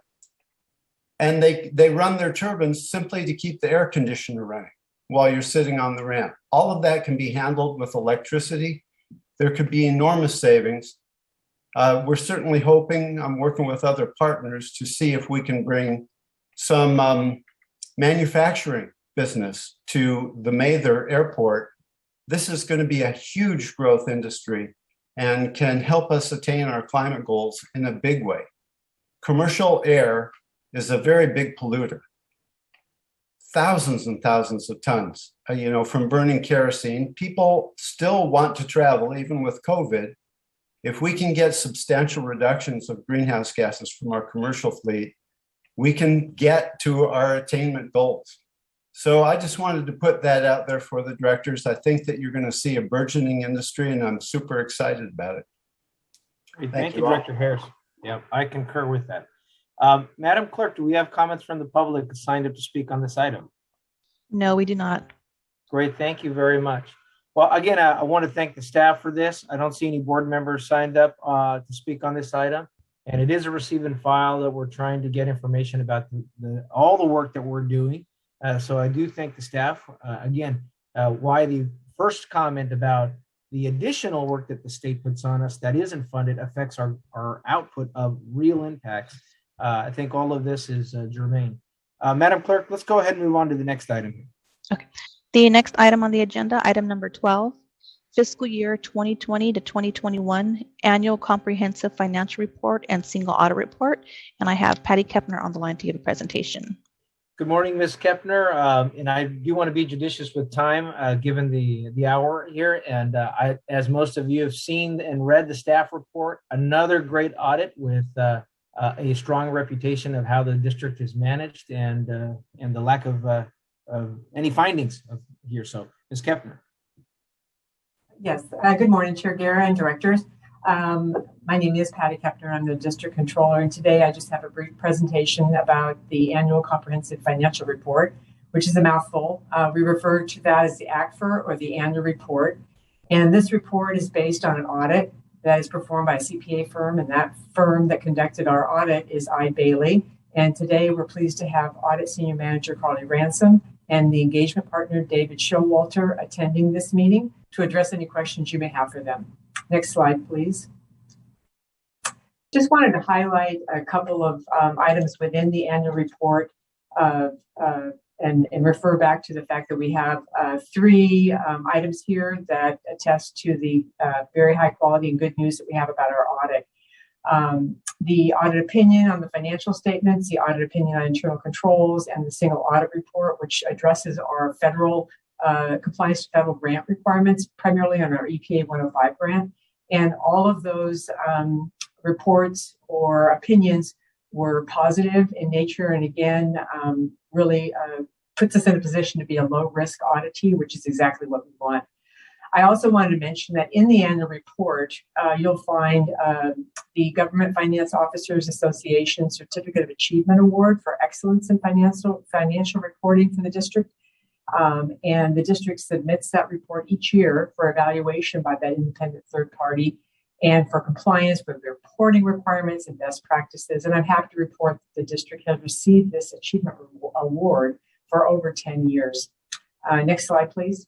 and they run their turbines simply to keep the air conditioner running while you're sitting on the ramp. All of that can be handled with electricity. There could be enormous savings. We're certainly hoping, I'm working with other partners to see if we can bring some manufacturing business to the Mather Airport. This is going to be a huge growth industry and can help us attain our climate goals in a big way. Commercial air is a very big polluter. Thousands and thousands of tons, from burning kerosene. People still want to travel, even with COVID. If we can get substantial reductions of greenhouse gases from our commercial fleet, we can get to our attainment goals. So I just wanted to put that out there for the directors. I think that you're going to see a burgeoning industry, and I'm super excited about it. Great. Thank you, Director Harris. Yeah, I concur with that. Madam Clerk, do we have comments from the public signed up to speak on this item? No, we do not. Great, thank you very much. Well, again, I want to thank the staff for this. I don't see any board members signed up to speak on this item. And it is a receive and file that we're trying to get information about all the work that we're doing. So I do thank the staff. Again, why the first comment about the additional work that the state puts on us that isn't funded affects our output of real impacts. I think all of this is germane. Madam Clerk, let's go ahead and move on to the next item. Okay. The next item on the agenda, item number 12, fiscal year 2020 to 2021 annual comprehensive financial report and single audit report. And I have Patty Kepner on the line to give a presentation. Good morning, Ms. Kepner. And I do want to be judicious with time, given the hour here. And as most of you have seen and read the staff report, another great audit with a strong reputation of how the district is managed and the lack of any findings here. So, Ms. Kepner. Yes. Good morning, Chair Guerra and directors. My name is Patty Kepner. I'm the district controller, and today I just have a brief presentation about the annual comprehensive financial report, which is a mouthful. We refer to that as the ACFR, or the annual report. And this report is based on an audit that is performed by a CPA firm, and that firm that conducted our audit is I. Bailey. And today we're pleased to have Audit Senior Manager Carly Ransom and the engagement partner David Showalter attending this meeting to address any questions you may have for them. Next slide, please. Just wanted to highlight a couple of items within the annual report and refer back to the fact that we have 3 items here that attest to the very high quality and good news that we have about our audit. The audit opinion on the financial statements, the audit opinion on internal controls, and the single audit report, which addresses our federal compliance to federal grant requirements, primarily on our EPA 105 grant. And all of those reports or opinions were positive in nature, and again, really puts us in a position to be a low-risk auditee, which is exactly what we want. I also wanted to mention that in the annual report, you'll find the Government Finance Officers Association Certificate of Achievement Award for Excellence in Financial Reporting for the district. And the district submits that report each year for evaluation by that independent third party and for compliance with the reporting requirements and best practices. And I'm happy to report that the district has received this achievement award for over 10 years. Next slide, please.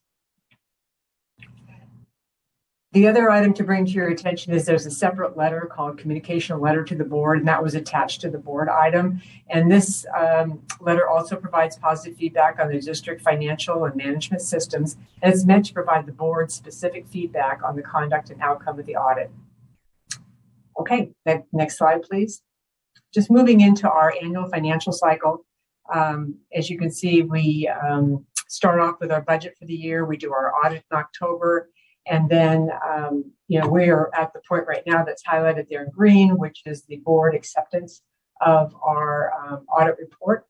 The other item to bring to your attention is there's a separate letter called Communication Letter to the Board, and that was attached to the board item. And this letter also provides positive feedback on the district financial and management systems, and it's meant to provide the board specific feedback on the conduct and outcome of the audit. Okay, next slide, please. Just moving into our annual financial cycle. As you can see, we start off with our budget for the year. We do our audit in October. And then, we are at the point right now that's highlighted there in green, which is the board acceptance of our audit report.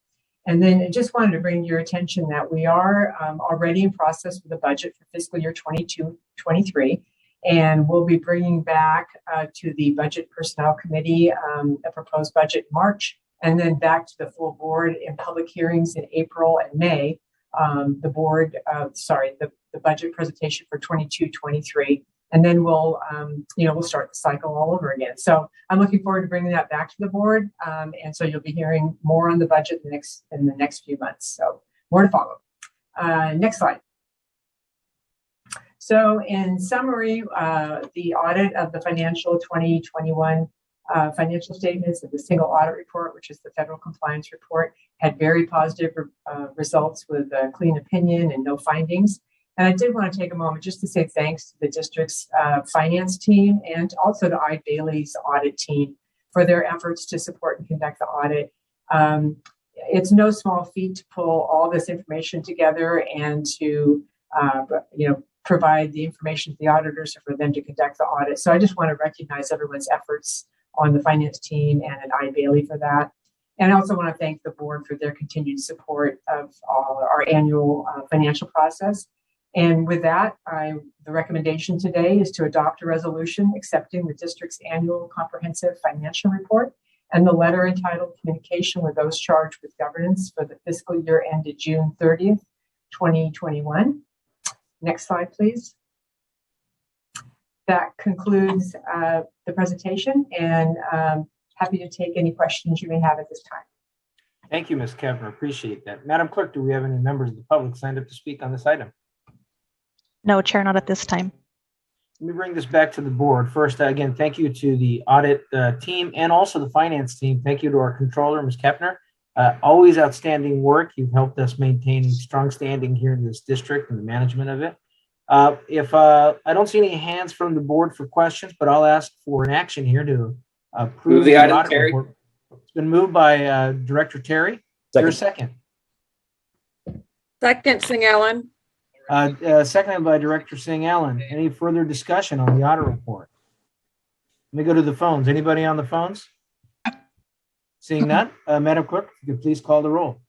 And then I just wanted to bring to your attention that we are already in process with the budget for fiscal year 22-23. And we'll be bringing back to the Budget Personnel Committee a proposed budget in March, and then back to the full board in public hearings in April and May. The budget presentation for 22-23, and then we'll start the cycle all over again. So I'm looking forward to bringing that back to the board, and so you'll be hearing more on the budget in the next few months. So more to follow. Next slide. So in summary, the audit of the financial 2021 financial statements of the single audit report, which is the federal compliance report, had very positive results with a clean opinion and no findings. And I did want to take a moment just to say thanks to the district's finance team and also to Ide Bailey's audit team for their efforts to support and conduct the audit. It's no small feat to pull all this information together and to provide the information to the auditors for them to conduct the audit. So I just want to recognize everyone's efforts on the finance team and at Ide Bailey for that. And I also want to thank the board for their continued support of our annual financial process. And with that, the recommendation today is to adopt a resolution accepting the district's annual comprehensive financial report and the letter entitled Communication with Those Charged with Governance for the fiscal year ended June 30th, 2021. Next slide, please. That concludes the presentation, and happy to take any questions you may have at this time. Thank you, Ms. Kevner. Appreciate that. Madam Clerk, do we have any members of the public signed up to speak on this item? No, Chair, not at this time. Let me bring this back to the board. First, again, thank you to the audit team and also the finance team. Thank you to our controller, Ms. Kepner. Always outstanding work. You've helped us maintain strong standing here in this district and the management of it. If I don't see any hands from the board for questions, but I'll ask for an action here to approve the item, audit report. It's been moved by Director Terry. Is there a second? Second, Singh Allen. Seconded by Director Singh Allen. Any further discussion on the audit report? Let me go to the phones. Anybody on the phones? Seeing none, Madam Clerk, if you could please call the roll.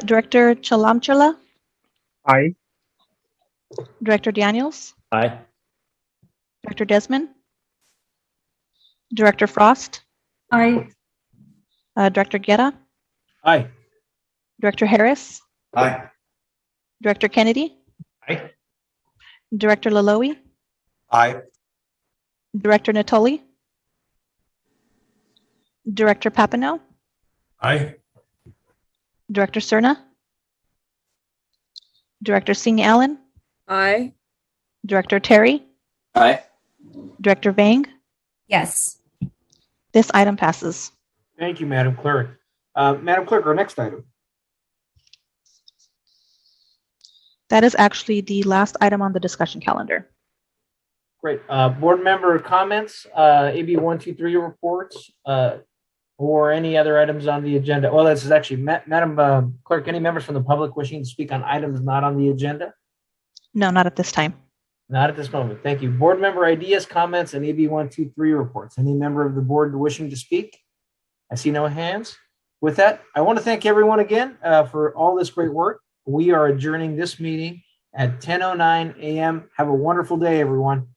Director Chalamchala? Aye. Director Daniels? Aye. Director Desmond? Director Frost? Aye. Director Guerra? Aye. Director Harris? Aye. Director Kennedy? Aye. Director Laloe? Aye. Director Natoli? Director Papineau? Aye. Director Cerna? Director Singh Allen? Aye. Director Terry? Aye. Director Vang? Yes. This item passes. Thank you, Madam Clerk. Madam Clerk, our next item. That is actually the last item on the discussion calendar. Great. Board member comments, AB 123 reports, or any other items on the agenda. Well, this is actually, Madam Clerk, any members from the public wishing to speak on items not on the agenda? No, not at this time. Not at this moment. Thank you. Board member ideas, comments, and AB 123 reports. Any member of the board wishing to speak? I see no hands. With that, I want to thank everyone again for all this great work. We are adjourning this meeting at 10:09 a.m. Have a wonderful day, everyone.